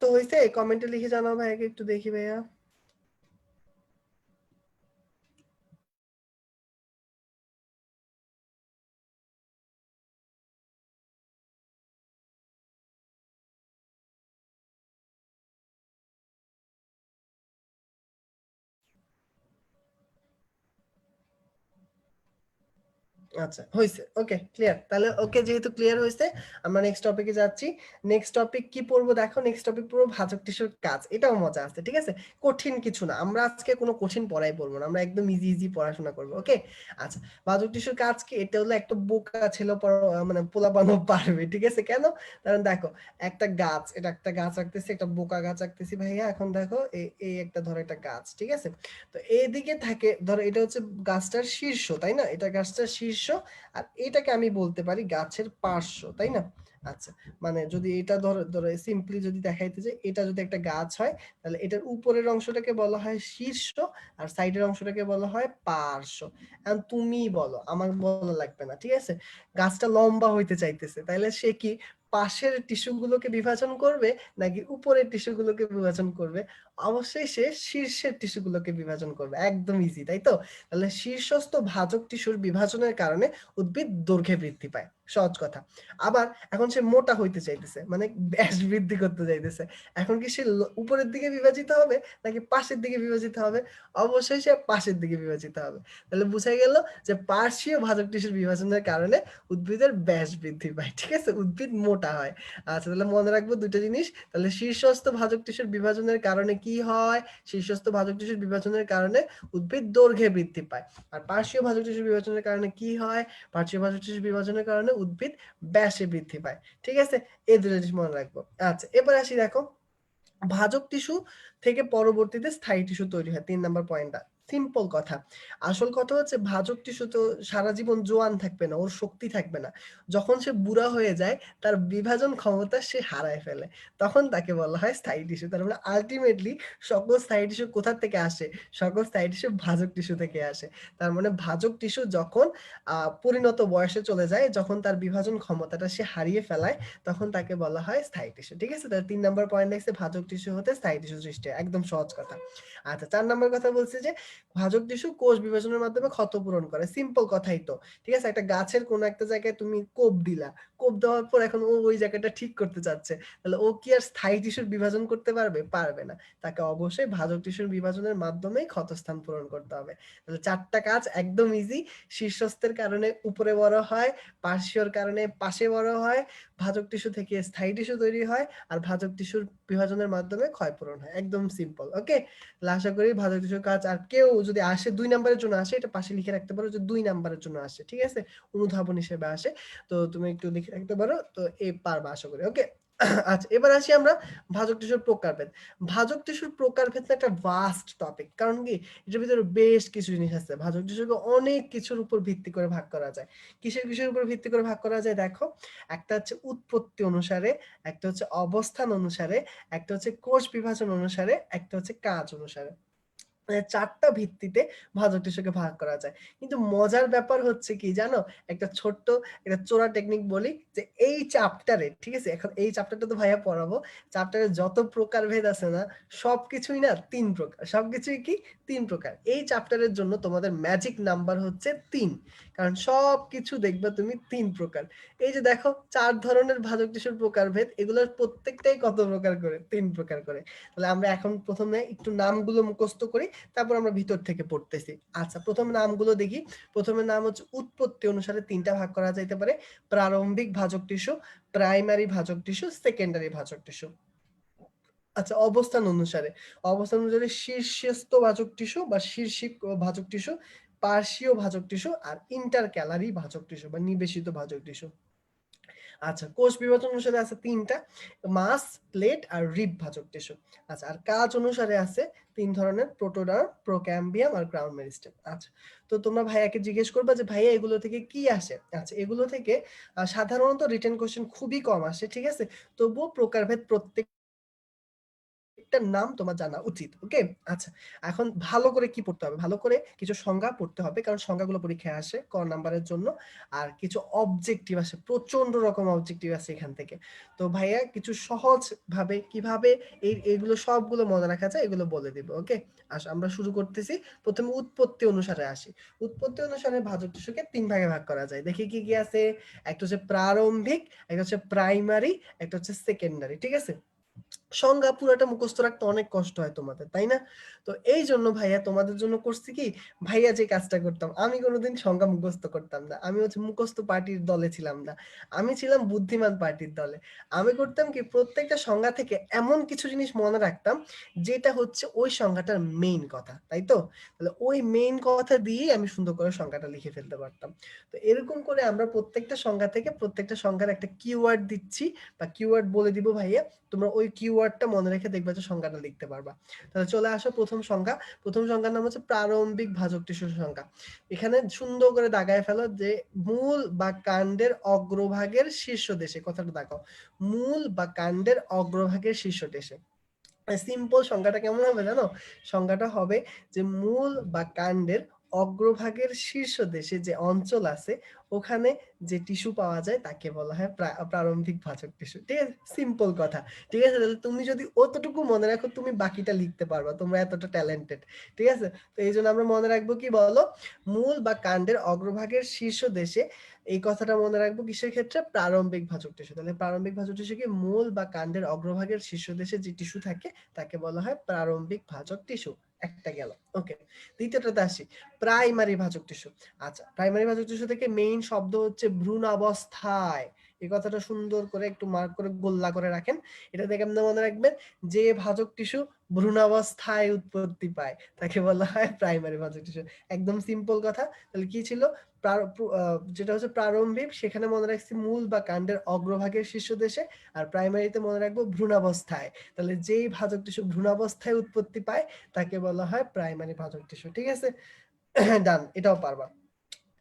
[SPEAKER 1] তো হয়েছে, কমেন্টে লিখে জানাও ভাইয়াকে, একটু দেখি ভাইয়া। আচ্ছা, হইছে, ওকে, ক্লিয়ার। তাহলে ওকে, যেহেতু ক্লিয়ার হয়েছে, আমরা নেক্সট টপিকে যাচ্ছি। নেক্সট টপিক কি পড়বো দেখো, নেক্সট টপিক পড়বো ভাজক টিস্যুর কাজ। এটাও মজা আছে, ঠিক আছে? কঠিন কিছু না, আমরা আজকে কোনো কঠিন পড়াই পড়বো না, আমরা একদম ইজি ইজি পড়াশোনা করবো। ওকে, আচ্ছা, ভাজক টিস্যুর কাজ কি? এটা হলো একটা বোকা ছেলে মানে পোলাপানও পারবে, ঠিক আছে? কেন? কারণ দেখো, একটা গাছ, এটা একটা গাছ আঁকতেছি, একটা বোকা গাছ আঁকতেছি ভাইয়া। এখন দেখো এই একটা ধরো একটা গাছ, ঠিক আছে? তো এইদিকে থাকে ধরো, এটা হচ্ছে গাছটার শীর্ষ, তাই না? এটা গাছটার শীর্ষ, আর এটাকে আমি বলতে পারি গাছের পার্শ্ব, তাই না? আচ্ছা, মানে যদি এটা ধরো ধরো সিম্পলি যদি দেখাইতে যে এটা যদি একটা গাছ হয়, তাহলে এটার উপরের অংশটাকে বলা হয় শীর্ষ, আর সাইডের অংশটাকে বলা হয় পার্শ্ব। এখন তুমি বলো, আমার বলা লাগবে না, ঠিক আছে? গাছটা লম্বা হইতে চাইতেছে, তাহলে সে কি পাশের টিস্যুগুলোকে বিভাজন করবে নাকি উপরের টিস্যুগুলোকে বিভাজন করবে? অবশ্যই সে শীর্ষের টিস্যুগুলোকে বিভাজন করবে, একদম ইজি, তাই তো? তাহলে শীর্ষস্থ ভাজক টিস্যুর বিভাজনের কারণে উদ্ভিদ দৈর্ঘ্যে বৃদ্ধি পায়, সহজ কথা। আবার এখন সে মোটা হইতে চাইতেছে, মানে ব্যাস বৃদ্ধি করতে চাইতেছে, এখন কি সে উপরের দিকে বিভাজিত হবে নাকি পাশের দিকে বিভাজিত হবে? অবশ্যই সে পাশের দিকে বিভাজিত হবে। তাহলে বুঝা গেল যে পার্শ্বীয় ভাজক টিস্যুর বিভাজনের কারণে উদ্ভিদের ব্যাস বৃদ্ধি পায়, ঠিক আছে? উদ্ভিদ মোটা হয়। আচ্ছা, তাহলে মনে রাখবো দুটো জিনিস। তাহলে শীর্ষস্থ ভাজক টিস্যুর বিভাজনের কারণে কি হয়? শীর্ষস্থ ভাজক টিস্যুর বিভাজনের কারণে উদ্ভিদ দৈর্ঘ্যে বৃদ্ধি পায়। আর পার্শ্বীয় ভাজক টিস্যুর বিভাজনের কারণে কি হয়? পার্শ্বীয় ভাজক টিস্যুর বিভাজনের কারণে উদ্ভিদ ব্যাসে বৃদ্ধি পায়, ঠিক আছে? এই দুটো জিনিস মনে রাখবো। আচ্ছা, এবার আসি দেখো, ভাজক টিস্যু থেকে পরবর্তীতে স্থায়ী টিস্যু তৈরি হয়, ৩ নম্বর পয়েন্টটা। সিম্পল কথা, আসল কথা হচ্ছে ভাজক টিস্যু তো সারা জীবন জোয়ান থাকবে না, ওর শক্তি থাকবে না। যখন সে বুড়া হয়ে যায়, তার বিভাজন ক্ষমতা সে হারায় ফেলে, তখন তাকে বলা হয় স্থায়ী টিস্যু। তার মানে আলটিমেটলি সকল স্থায়ী টিস্যু কোথা থেকে আসে? সকল স্থায়ী টিস্যু ভাজক টিস্যু থেকে আসে। তার মানে ভাজক টিস্যু যখন পরিণত বয়সে চলে যায়, যখন তার বিভাজন ক্ষমতাটা সে হারিয়ে ফেলায়, তখন তাকে বলা হয় স্থায়ী টিস্যু, ঠিক আছে? তাহলে ৩ নম্বর পয়েন্ট দেখছে ভাজক টিস্যু হতে স্থায়ী টিস্যু সৃষ্টি হয়, একদম সহজ কথা। আচ্ছা, ৪ নম্বর কথা বলছে যে ভাজক টিস্যু কোষ বিভাজনের মাধ্যমে ক্ষত পূরণ করে। সিম্পল কথাই তো, ঠিক আছে? একটা গাছের কোন একটা জায়গায় তুমি কোপ দিলা, কোপ দেওয়ার পর এখন ও ওই জায়গাটা ঠিক করতে চাচ্ছে, তাহলে ও কি আর স্থায়ী টিস্যুর বিভাজন করতে পারবে? পারবে না। তাকে অবশ্যই ভাজক টিস্যুর বিভাজনের মাধ্যমেই ক্ষতস্থান পূরণ করতে হবে। তাহলে 4টা কাজ একদম ইজি। শীর্ষস্থের কারণে উপরে বড় হয়, পার্শ্বীয়র কারণে পাশে বড় হয়, ভাজক টিস্যু থেকে স্থায়ী টিস্যু তৈরি হয়, আর ভাজক টিস্যুর বিভাজনের মাধ্যমে ক্ষয়পূরণ হয়, একদম সিম্পল। ওকে, তাহলে আশা করি ভাজক টিস্যুর কাজ। আর কেউ যদি আসে 2 নম্বরের জন্য আসে, এটা পাশে লিখে রাখতে পারো যে 2 নম্বরের জন্য আসে, ঠিক আছে? অনুধাবন হিসেবে আসে, তো তুমি একটু লিখে রাখতে পারো, তো এই পারবা আশা করি। ওকে, আচ্ছা, এবার আসি আমরা ভাজক টিস্যুর প্রকারভেদ। ভাজক টিস্যুর প্রকারভেদ একটা ভাস্ট টপিক, কারণ কি এটার ভিতরে বেশ কিছু জিনিস আছে। ভাজক টিস্যুকে অনেক কিছুর উপর ভিত্তি করে ভাগ করা যায়। কিসের উপর ভিত্তি করে ভাগ করা যায় দেখো, একটা হচ্ছে উৎপত্তি অনুসারে, একটা হচ্ছে অবস্থান অনুসারে, একটা হচ্ছে কোষ বিভাজন অনুসারে, একটা হচ্ছে কাজ অনুসারে। 4টা ভিত্তিতে ভাজক টিস্যুকে ভাগ করা যায়। কিন্তু মজার ব্যাপার হচ্ছে কি জানো? একটা ছোট্ট একটা চোরা টেকনিক বলি যে এই চ্যাপ্টারে, ঠিক আছে? এখন এই চ্যাপ্টারটা তো ভাইয়া পড়াবো। চ্যাপ্টারে যত প্রকারভেদ আছে না সবকিছুই না ৩ প্রকার। সবকিছুই কি ৩ প্রকার। এই চ্যাপ্টারের জন্য তোমাদের ম্যাজিক নাম্বার হচ্ছে ৩। কারণ সবকিছু দেখবা তুমি ৩ প্রকার। এই যে দেখো ৪ ধরনের ভাজক টিস্যুর প্রকারভেদ, এগুলোর প্রত্যেকটাই কত প্রকার করে? ৩ প্রকার করে। তাহলে আমরা এখন প্রথমে একটু নামগুলো মুখস্থ করি, তারপর আমরা ভিতর থেকে পড়তেছি। আচ্ছা, প্রথম নামগুলো দেখি। প্রথমে নাম হচ্ছে উৎপত্তি অনুসারে ৩টা ভাগ করা যাইতে পারে: প্রারম্ভিক ভাজক টিস্যু, প্রাইমারি ভাজক টিস্যু, সেকেন্ডারি ভাজক টিস্যু। আচ্ছা, অবস্থান অনুসারে শীর্ষস্থ ভাজক টিস্যু বা শীর্ষিক ভাজক টিস্যু, পার্শ্বীয় ভাজক টিস্যু, আর ইন্টারক্যালারি ভাজক টিস্যু বা নিবেশিত ভাজক টিস্যু। আচ্ছা, কোষ বিভাজন অনুসারে আছে ৩টা: মাস, প্লেট আর রিব ভাজক টিস্যু। আচ্ছা, আর কাজ অনুসারে আছে ৩ ধরনের: প্রোটোডার্ম, প্রোক্যাম্বিয়াম আর গ্রাউন্ড মেরিস্টেম। আচ্ছা, তো তোমরা ভাইয়াকে জিজ্ঞেস করবা যে ভাইয়া এগুলো থেকে কি আসে? আচ্ছা, এগুলো থেকে সাধারণত রিটেন কোশ্চেন খুবই কম আসে, ঠিক আছে? তবুও প্রকারভেদ প্রত্যেকটার নাম তোমার জানা উচিত। ওকে? আচ্ছা, এখন ভালো করে কি পড়তে হবে? ভালো করে কিছু সংজ্ঞা পড়তে হবে, কারণ সংজ্ঞাগুলো পরীক্ষায় আসে ক নাম্বারের জন্য। আর কিছু অবজেক্টিভ আসে, প্রচন্ড রকম অবজেক্টিভ আছে এখান থেকে। তো ভাইয়া কিছু সহজ ভাবে কিভাবে এইগুলো সবগুলো মনে রাখা যায় এগুলো বলে দিব। ওকে? আমরা শুরু করতেছি। প্রথমে উৎপত্তি অনুসারে আসি। উৎপত্তি অনুসারে ভাজক টিস্যুকে ৩ ভাগে ভাগ করা যায়। দেখি কি কি আছে। একটা হচ্ছে প্রারম্ভিক, একটা হচ্ছে প্রাইমারি, একটা হচ্ছে সেকেন্ডারি। ঠিক আছে? সংজ্ঞা পুরাটা মুখস্থ রাখতে অনেক কষ্ট হয় তোমাদের, তাই না? তো এই জন্য ভাইয়া তোমাদের জন্য করছি কি, ভাইয়া যে কাজটা করতাম, আমি কোনোদিন সংজ্ঞা মুখস্থ করতাম না। আমি হচ্ছে মুখস্থ পার্টির দলে ছিলাম না, আমি ছিলাম বুদ্ধিমান পার্টির দলে। আমি করতাম কি, প্রত্যেকটা সংজ্ঞা থেকে এমন কিছু জিনিস মনে রাখতাম যেটা হচ্ছে ওই সংজ্ঞাটার মেইন কথা, তাই তো? তাহলে ওই মেইন কথা দিয়েই আমি সুন্দর করে সংজ্ঞাটা লিখে ফেলতে পারতাম। তো এরকম করে আমরা প্রত্যেকটা সংজ্ঞা থেকে প্রত্যেকটা সংজ্ঞার একটা কিওয়ার্ড দিচ্ছি বা কিওয়ার্ড বলে দিব ভাইয়া। তোমরা ওই কিওয়ার্ডটা মনে রেখে দেখবা যে সংজ্ঞাটা লিখতে পারবা। তাহলে চলে আসো প্রথম সংজ্ঞা। প্রথম সংজ্ঞার নাম হচ্ছে প্রারম্ভিক ভাজক টিস্যুর সংজ্ঞা। এখানে সুন্দর করে দাগায় ফেলো যে মূল বা কাণ্ডের অগ্রভাগের শীর্ষ দেশে, কথাটা দেখাও, মূল বা কাণ্ডের অগ্রভাগের শীর্ষ দেশে। সিম্পল সংজ্ঞাটা কেমন হবে জানো? সংজ্ঞাটা হবে যে মূল বা কাণ্ডের অগ্রভাগের শীর্ষ দেশে যে অঞ্চল আছে ওখানে যে টিস্যু পাওয়া যায় তাকে বলা হয় প্রারম্ভিক ভাজক টিস্যু। ঠিক আছে? সিম্পল কথা। ঠিক আছে? তাহলে তুমি যদি অতটুকু মনে রাখো তুমি বাকিটা লিখতে পারবা, তোমরা এতটা ট্যালেন্টেড। ঠিক আছে? তো এই জন্য আমরা মনে রাখবো কি বলো, মূল বা কাণ্ডের অগ্রভাগের শীর্ষ দেশে। এই কথাটা মনে রাখবো কিসের ক্ষেত্রে? প্রারম্ভিক ভাজক টিস্যু। তাহলে প্রারম্ভিক ভাজক টিস্যু কি, মূল বা কাণ্ডের অগ্রভাগের শীর্ষ দেশে যে টিস্যু থাকে তাকে বলা হয় প্রারম্ভিক ভাজক টিস্যু। একটা গেল। ওকে, দ্বিতীয়টাতে আসি, প্রাইমারি ভাজক টিস্যু। আচ্ছা, প্রাইমারি ভাজক টিস্যু থেকে মেইন শব্দ হচ্ছে ভ্রূণাবস্থায়। এই কথাটা সুন্দর করে একটু মার্ক করে গোল্লা করে রাখেন। এটা দেখে আপনি মনে রাখবেন, যে ভাজক টিস্যু ভ্রূণাবস্থায় উৎপত্তি পায় তাকে বলা হয় প্রাইমারি ভাজক টিস্যু। একদম সিম্পল কথা। তাহলে কি ছিল? যেটা হচ্ছে প্রারম্ভিক, সেখানে মনে রাখছি মূল বা কাণ্ডের অগ্রভাগের শীর্ষ দেশে। আর প্রাইমারিতে মনে রাখবো ভ্রূণাবস্থায়। তাহলে যেই ভাজক টিস্যু ভ্রূণাবস্থায় উৎপত্তি পায় তাকে বলা হয় প্রাইমারি ভাজক টিস্যু। ঠিক আছে? ডান, এটাও পারবা।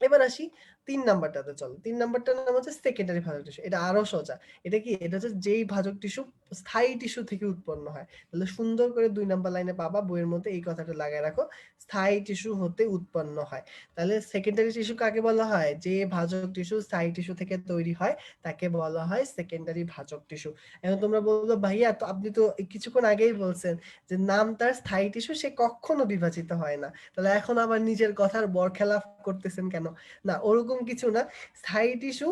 [SPEAKER 1] এবার আসি ৩ নাম্বারটাতে। চলো, ৩ নাম্বারটার নাম হচ্ছে সেকেন্ডারি ভাজক টিস্যু। এটা আরো সোজা। এটা কি? এটা হচ্ছে যেই ভাজক টিস্যু স্থায়ী টিস্যু থেকে উৎপন্ন হয়। তাহলে সুন্দর করে ২ নাম্বার লাইনে পাবা, বইয়ের মধ্যে এই কথাটা লাগায় রাখো, স্থায়ী টিস্যু হতে উৎপন্ন হয়। তাহলে সেকেন্ডারি টিস্যু কাকে বলা হয়? যে ভাজক টিস্যু স্থায়ী টিস্যু থেকে তৈরি হয় তাকে বলা হয় সেকেন্ডারি ভাজক টিস্যু। এখন তোমরা বলবে ভাইয়া তো আপনি তো কিছুক্ষণ আগেই বলছেন যে নাম তার স্থায়ী টিস্যু, সে কখনো বিভাজিত হয় না, তাহলে এখন আবার নিজের কথার বরখেলাপ করতেছেন কেন? না, ওরকম কিছু না। স্থায়ী টিস্যু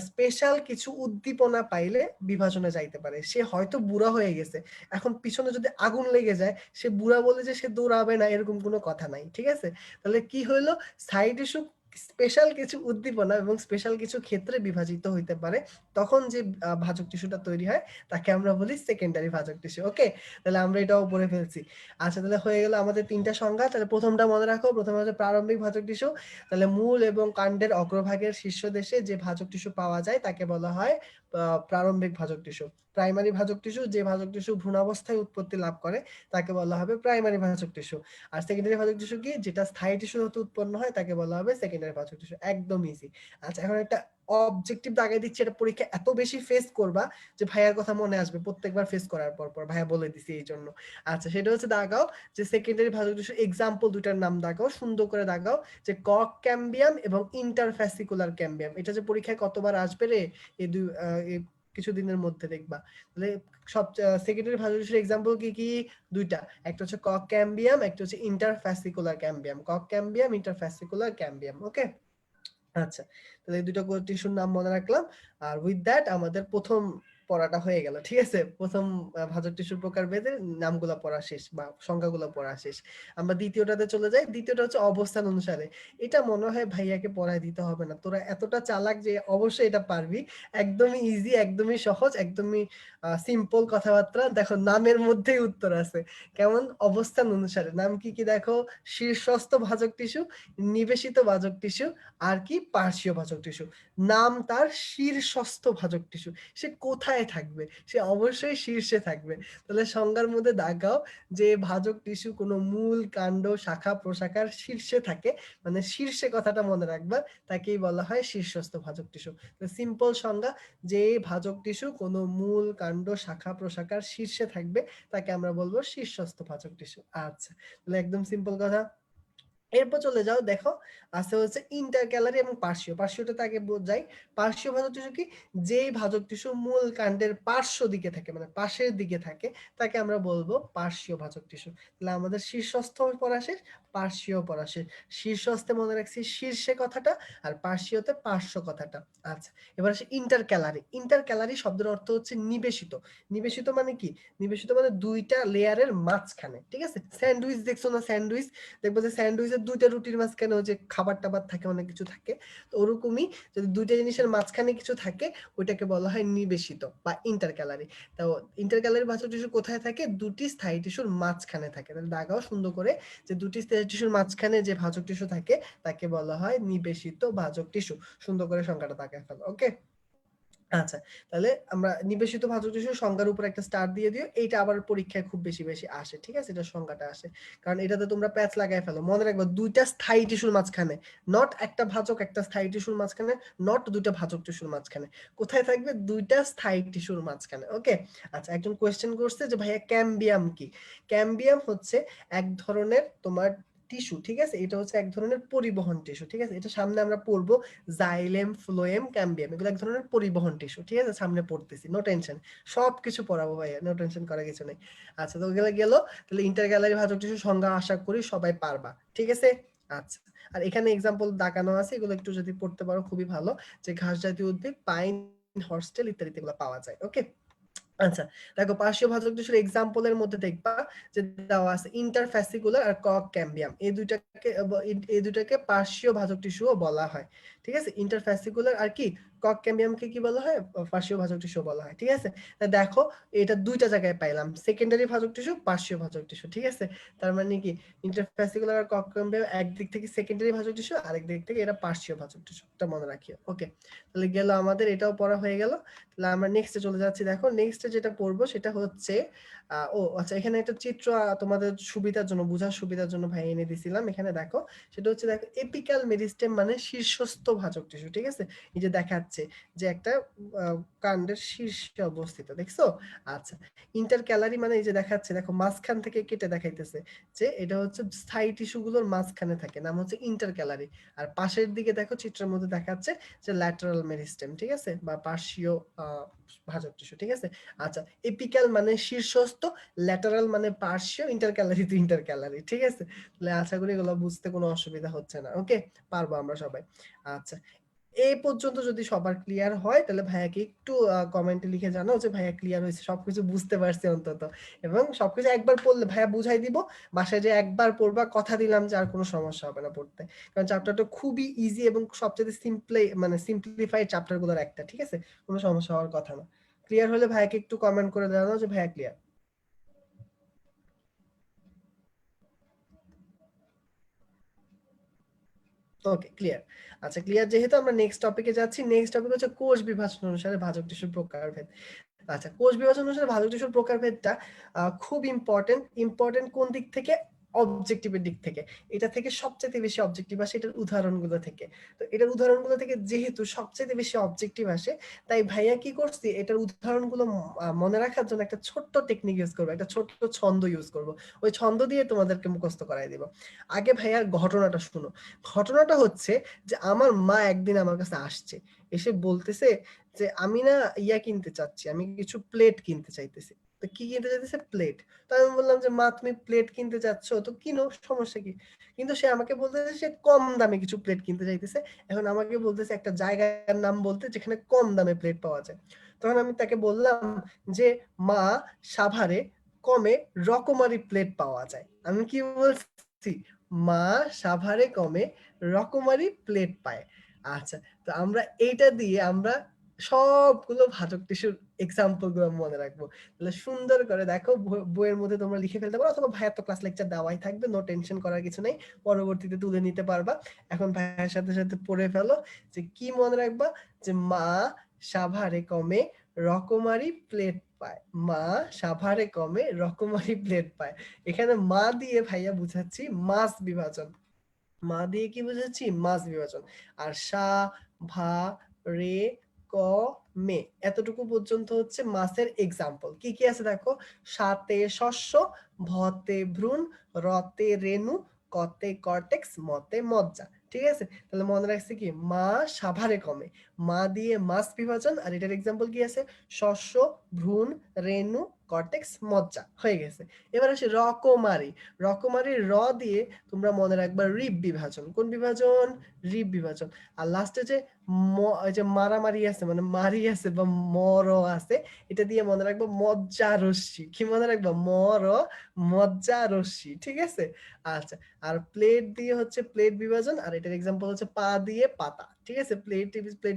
[SPEAKER 1] স্পেশাল কিছু উদ্দীপনা পাইলে বিভাজনে যাইতে পারে। সে হয়তো বুড়া হয়ে গেছে, এখন পিছনে যদি আগুন লেগে যায়, সে বুড়া বলে যে সে দৌড়াবে না এরকম কোনো কথা নাই। ঠিক আছে? তাহলে কি হইলো, স্থায়ী টিস্যু স্পেশাল কিছু উদ্দীপনা এবং স্পেশাল কিছু ক্ষেত্রে বিভাজিত হইতে পারে, তখন যে ভাজক টিস্যুটা তৈরি হয় তাকে আমরা বলি সেকেন্ডারি ভাজক টিস্যু। ওকে, তাহলে আমরা এটাও পড়ে ফেলছি। আচ্ছা, তাহলে হয়ে গেল আমাদের ৩টা সংজ্ঞা। তাহলে প্রথমটা মনে রাখো, প্রথমে হচ্ছে প্রারম্ভিক ভাজক টিস্যু। তাহলে মূল এবং কাণ্ডের অগ্রভাগের শীর্ষ দেশে যে ভাজক টিস্যু পাওয়া যায় তাকে বলা হয় প্রারম্ভিক ভাজক টিস্যু। প্রাইমারি ভাজক টিস্যু, যে ভাজক টিস্যু ভ্রূণাবস্থায় উৎপত্তি লাভ করে তাকে বলা হবে প্রাইমারি ভাজক টিস্যু। আর সেকেন্ডারি ভাজক টিস্যু কি, যেটা স্থায়ী টিস্যু হতে উৎপন্ন হয় তাকে বলা হবে সেকেন্ডারি ভাজক টিস্যু। একদম ইজি। আচ্ছা, এখন একটা অবজেক্টিভ দাগাই দিচ্ছি, এটা পরীক্ষা এত বেশি ফেস করবা যে ভাইয়ার কথা মনে আসবে প্রত্যেকবার ফেস করার পর পর, ভাইয়া বলে দিছি এই জন্য। আচ্ছা, সেটা হচ্ছে দাগাও যে সেকেন্ডারি ভাজক টিস্যুর এক্সাম্পল দুটার নাম দাগাও, সুন্দর করে দাগাও, যে কক ক্যাম্বিয়াম এবং ইন্টারফ্যাসিকুলার ক্যাম্বিয়াম। এটা যে পরীক্ষায় কতবার আসবে রে এই কিছুদিনের মধ্যে দেখবা। তাহলে সব সেকেন্ডারি ভাজক টিস্যুর এক্সাম্পল কি কি? দুইটা, একটা হচ্ছে কক ক্যাম্বিয়াম, একটা হচ্ছে ইন্টারফ্যাসিকুলার ক্যাম্বিয়াম। কক ক্যাম্বিয়াম, ইন্টারফ্যাসিকুলার ক্যাম্বিয়াম। ওকে, আচ্ছা, তাহলে এই দুটো টিস্যুর নাম মনে রাখলাম। আর উইথ দ্যাট আমাদের প্রথম পড়াটা হয়ে গেল, ঠিক আছে? প্রথম ভাজক টিস্যুর প্রকারভেদের নামগুলো পড়া শেষ বা সংজ্ঞাগুলো পড়া শেষ। আমরা দ্বিতীয়টাতে চলে যাই। দ্বিতীয়টা হচ্ছে অবস্থান অনুসারে। এটা মনে হয় ভাইয়াকে পড়ায় দিতে হবে না, তোরা এতটা চালাক যে অবশ্যই এটা পারবি। একদমই ইজি, একদমই সহজ, একদমই সিম্পল কথাবার্তা। দেখো নামের মধ্যেই উত্তর আছে। কেমন? অবস্থান অনুসারে নাম কি কি দেখো? শীর্ষস্থ ভাজক টিস্যু, নিবেশিত ভাজক টিস্যু, আর কি? পার্শ্বীয় ভাজক টিস্যু। নাম তার শীর্ষস্থ ভাজক টিস্যু। সে কোথায় থাকবে? সে অবশ্যই শীর্ষে থাকবে। তাহলে সংজ্ঞার মধ্যে দাগাও যে ভাজক টিস্যু কোনো মূল, কাণ্ড, শাখা প্রশাখার শীর্ষে থাকে, মানে শীর্ষে কথাটা মনে রাখবা, তাকেই বলা হয় শীর্ষস্থ ভাজক টিস্যু। সিম্পল সংজ্ঞা, যে ভাজক টিস্যু কোনো মূল, কাণ্ড, শাখা প্রশাখার শীর্ষে থাকবে তাকে আমরা বলবো শীর্ষস্থ ভাজক টিস্যু। আচ্ছা, তাহলে একদম সিম্পল কথা। এরপর চলে যাও, দেখো আছে হচ্ছে ইন্টারক্যালারি এবং পার্শ্বীয়। পার্শ্বীয়টা আগে বোঝাই। পার্শ্বীয় ভাজক টিস্যু কি? যেই ভাজক টিস্যু মূল কাণ্ডের পার্শ্ব দিকে থাকে, মানে পাশের দিকে থাকে, তাকে আমরা বলবো পার্শ্বীয় ভাজক টিস্যু। তাহলে আমাদের শীর্ষস্থ পড়া শেষ, পার্শ্বীয় পড়া শেষ। শীর্ষস্থে মনে রাখছি শীর্ষে কথাটা, আর পার্শ্বীয়তে পার্শ্ব কথাটা। আচ্ছা, এবার আসে ইন্টারক্যালারি। ইন্টারক্যালারি শব্দের অর্থ হচ্ছে নিবেশিত। নিবেশিত মানে কি? নিবেশিত মানে দুইটা লেয়ারের মাঝখানে, ঠিক আছে? স্যান্ডউইচ দেখছো না? স্যান্ডউইচ দেখবো যে স্যান্ডউইচের দুইটা রুটির মাঝখানে যে খাবার টাবার থাকে, অনেক কিছু থাকে, তো ওরকমই যদি দুইটা জিনিসের মাঝখানে কিছু থাকে, ওইটাকে বলা হয় নিবেশিত বা ইন্টারক্যালারি। তো ইন্টারক্যালারি ভাজক টিস্যু কোথায় থাকে? দুটি স্থায়ী টিস্যুর মাঝখানে থাকে। তাহলে দাগাও সুন্দর করে যে দুটি স্থায়ী টিস্যুর মাঝখানে যে ভাজক টিস্যু থাকে তাকে বলা হয় নিবেশিত ভাজক টিস্যু। সুন্দর করে সংখ্যাটা দাগায় ফেলো। ওকে, আচ্ছা, তাহলে আমরা নিবেশিত ভাজক টিস্যুর সংজ্ঞার উপর একটা স্টার দিয়ে দিও। এইটা আবার পরীক্ষায় খুব বেশি বেশি আসে, ঠিক আছে? এটা সংজ্ঞাটা আসে, কারণ এটাতে তোমরা প্যাচ লাগায় ফেলো। মনে রাখবে দুইটা স্থায়ী টিস্যুর মাঝখানে, নট একটা ভাজক একটা স্থায়ী টিস্যুর মাঝখানে, নট দুইটা ভাজক টিস্যুর মাঝখানে। কোথায় থাকবে? দুইটা স্থায়ী টিস্যুর মাঝখানে। ওকে, আচ্ছা, একজন কোয়েশ্চেন করছে যে ভাইয়া ক্যাম্বিয়াম কি? ক্যাম্বিয়াম হচ্ছে এক ধরনের তোমার টিস্যু, ঠিক আছে? এটা হচ্ছে এক ধরনের পরিবহন টিস্যু, ঠিক আছে? এটা সামনে আমরা পড়বো, জাইলেম, ফ্লোয়েম, ক্যাম্বিয়াম, এগুলো এক ধরনের পরিবহন টিস্যু, ঠিক আছে? সামনে পড়তেছি, নো টেনশন, সবকিছু পড়াবো ভাইয়া, নো টেনশন করার কিছু নেই। আচ্ছা, তো ওগুলো গেল। তাহলে ইন্টারক্যালারি ভাজক টিস্যু সংজ্ঞা আশা করি সবাই পারবা, ঠিক আছে? আচ্ছা, আর এখানে এক্সাম্পল দেখানো আছে, এগুলো একটু যদি পড়তে পারো খুবই ভালো, যে ঘাস জাতীয় উদ্ভিদ, পাইন, হর্সটেল ইত্যাদি এগুলো পাওয়া যায়। ওকে, আচ্ছা, দেখো পার্শ্বীয় ভাজক টিস্যুর এক্সাম্পলের মধ্যে দেখবা যে দেওয়া আছে ইন্টারফ্যাসিকুলার আর কক ক্যাম্বিয়াম, এই দুটাকে পার্শ্বীয় ভাজক টিস্যুও বলা হয়, ঠিক আছে? ইন্টারফ্যাসিকুলার আর কি কক ক্যাম্বিয়ামকে কি বলা হয়? পার্শ্বীয় ভাজক টিস্যু বলা হয়, ঠিক আছে? তা দেখো এটা দুইটা জায়গায় পাইলাম, সেকেন্ডারি ভাজক টিস্যু, পার্শ্বীয় ভাজক টিস্যু, ঠিক আছে? তার মানে কি ইন্টারফ্যাসিকুলার আর কক ক্যাম্বিয়াম একদিক থেকে সেকেন্ডারি ভাজক টিস্যু, আরেক দিক থেকে এটা পার্শ্বীয় ভাজক টিস্যু, এটা মনে রাখিও। ওকে, তাহলে গেল আমাদের, এটাও পড়া হয়ে গেল। তাহলে আমরা নেক্সটে চলে যাচ্ছি। দেখো নেক্সটে যেটা পড়বো সেটা হচ্ছে ও আচ্ছা, এখানে একটা চিত্র তোমাদের সুবিধার জন্য, বোঝার সুবিধার জন্য ভাই এনে দিছিলাম। এখানে দেখো, সেটা হচ্ছে দেখো এপিক্যাল মেরিস্টেম মানে শীর্ষস্থ ভাজক টিস্যু, ঠিক আছে? এই যে দেখাচ্ছে যে একটা কাণ্ডের শীর্ষে অবস্থিত, দেখছো? আচ্ছা, ইন্টারক্যালারি মানে এই যে দেখাচ্ছে, দেখো মাঝখান থেকে কেটে দেখাইতেছে যে এটা হচ্ছে স্থায়ী টিস্যুগুলোর মাঝখানে থাকে, নাম হচ্ছে ইন্টারক্যালারি। আর পাশের দিকে দেখো চিত্রের মধ্যে দেখাচ্ছে যে ল্যাটারাল মেরিস্টেম, ঠিক আছে? বা পার্শ্বীয় ভাজক টিস্যু, ঠিক আছে? আচ্ছা, এপিক্যাল মানে শীর্ষস্থ, ল্যাটারাল মানে পার্শ্বীয়, ইন্টারক্যালারি তো ইন্টারক্যালারি, ঠিক আছে? তাহলে আশা করি এগুলো বুঝতে কোনো অসুবিধা হচ্ছে না। ওকে, পারবো আমরা সবাই। আচ্ছা, এই পর্যন্ত যদি সবার ক্লিয়ার হয় তাহলে ভাইয়াকে একটু কমেন্টে লিখে জানাও যে ভাইয়া ক্লিয়ার হয়েছে, সবকিছু বুঝতে পারছি অন্তত। এবং সবকিছু একবার পড়লে ভাইয়া বুঝাই দিব, বাসায় যে একবার পড়বা, কথা দিলাম যে আর কোনো সমস্যা হবে না পড়তে, কারণ চ্যাপ্টারটা খুবই ইজি এবং সবচেয়ে সিম্পলিফাইড চ্যাপ্টার গুলোর একটা, ঠিক আছে? কোনো সমস্যা হওয়ার কথা না। ক্লিয়ার হলে ভাইয়াকে একটু কমেন্ট করে জানাও যে ভাইয়া ক্লিয়ার। ওকে, ক্লিয়ার। আচ্ছা, ক্লিয়ার যেহেতু, আমরা নেক্সট টপিকে যাচ্ছি। নেক্সট টপিক হচ্ছে কোষ বিভাজন অনুসারে ভাজক টিস্যুর প্রকারভেদ। আচ্ছা, কোষ বিভাজন অনুসারে ভাজক টিস্যুর প্রকারভেদটা খুব ইম্পর্টেন্ট। ইম্পর্টেন্ট কোন দিক থেকে? অবজেক্টিভের দিক থেকে, এটা থেকে সবচেয়ে বেশি অবজেক্টিভ আসে এটার উদাহরণগুলো থেকে। তো এটার উদাহরণগুলো থেকে যেহেতু সবচেয়ে বেশি অবজেক্টিভ আসে, তাই ভাইয়া কি করছি, এটার উদাহরণগুলো মনে রাখার জন্য একটা ছোট্ট টেকনিক ইউজ করবো, একটা ছোট্ট ছন্দ ইউজ করব। ওই ছন্দ দিয়ে তোমাদেরকে মুখস্থ করাই দিব। আগে ভাইয়া ঘটনাটা শুনো। ঘটনাটা হচ্ছে যে আমার মা একদিন আমার কাছে আসছে, এসে বলতেছে যে আমি না ইয়া কিনতে চাচ্ছি, আমি কিছু প্লেট কিনতে চাইতেছি। তো কি কিনতে চাইতেছে? প্লেট। তো আমি বললাম যে মা তুমি প্লেট কিনতে চাচ্ছ তো কিনো, সমস্যা কি? কিন্তু সে আমাকে বলতেছে সে কম দামে কিছু প্লেট কিনতে চাইতেছে। এখন আমাকে বলতেছে একটা জায়গার নাম বলতে যেখানে কম দামে প্লেট পাওয়া যায়। তখন আমি তাকে বললাম যে মা, সাভারে কমে রকমারি প্লেট পাওয়া যায়। আমি কি বলছি? মা, সাভারে কমে রকমারি প্লেট পায়। আচ্ছা, তো আমরা এইটা দিয়ে আমরা সবগুলো ভাজক টিস্যুর এক্সাম্পল গুলো মনে রাখবো। তাহলে সুন্দর করে দেখো, বইয়ের মধ্যে তোমরা লিখে ফেলতে পারো, অথবা ভাইয়ার তো ক্লাস লেকচার দেওয়াই থাকবে, নো টেনশন করার কিছু নেই, পরবর্তীতে তুলে নিতে পারবা। এখন ভাইয়ার সাথে সাথে পড়ে ফেলো যে কি মনে রাখবা, যে মা সাভারে কমে রকমারি প্লেট পায়। মা সাভারে কমে রকমারি প্লেট পায়। এখানে মা দিয়ে ভাইয়া বুঝাচ্ছি মাছ বিভাজন। মা দিয়ে কি বুঝাচ্ছি? মাছ বিভাজন। আর সা, ভা, রে, ক, মে এতটুকু পর্যন্ত হচ্ছে মাছের এক্সাম্পল। কি কি আছে দেখো, সাতে শস্য, ভতে ভ্রূণ, রতে রেণু, কতে কর্টেক্স, মতে মজ্জা। ঠিক আছে, তাহলে মনে রাখছি কি, মা সাভারে কমে, মা দিয়ে মাছ বিভাজন, আর এটার এক্সাম্পল কি আছে? শস্য, ভ্রূণ, রেণু, কর্টেক্স, মজ্জা। হয়ে গেছে। এবার আসি রকমারি। রকমারি র দিয়ে তোমরা মনে রাখবা রিব বিভাজন। কোন বিভাজন? রিব বিভাজন। আর লাস্টে যে এই যে মারামারি আছে, মানে মারি আছে বা মর আছে, এটা দিয়ে মনে রাখবো মজ্জা রশ্মি। কি মনে রাখবা? মর, মজ্জা রশ্মি। ঠিক আছে। আচ্ছা, আর প্লেট দিয়ে হচ্ছে প্লেট বিভাজন, আর এটার এক্সাম্পল হচ্ছে পা দিয়ে পাতা। ঠিক আছে, প্লেট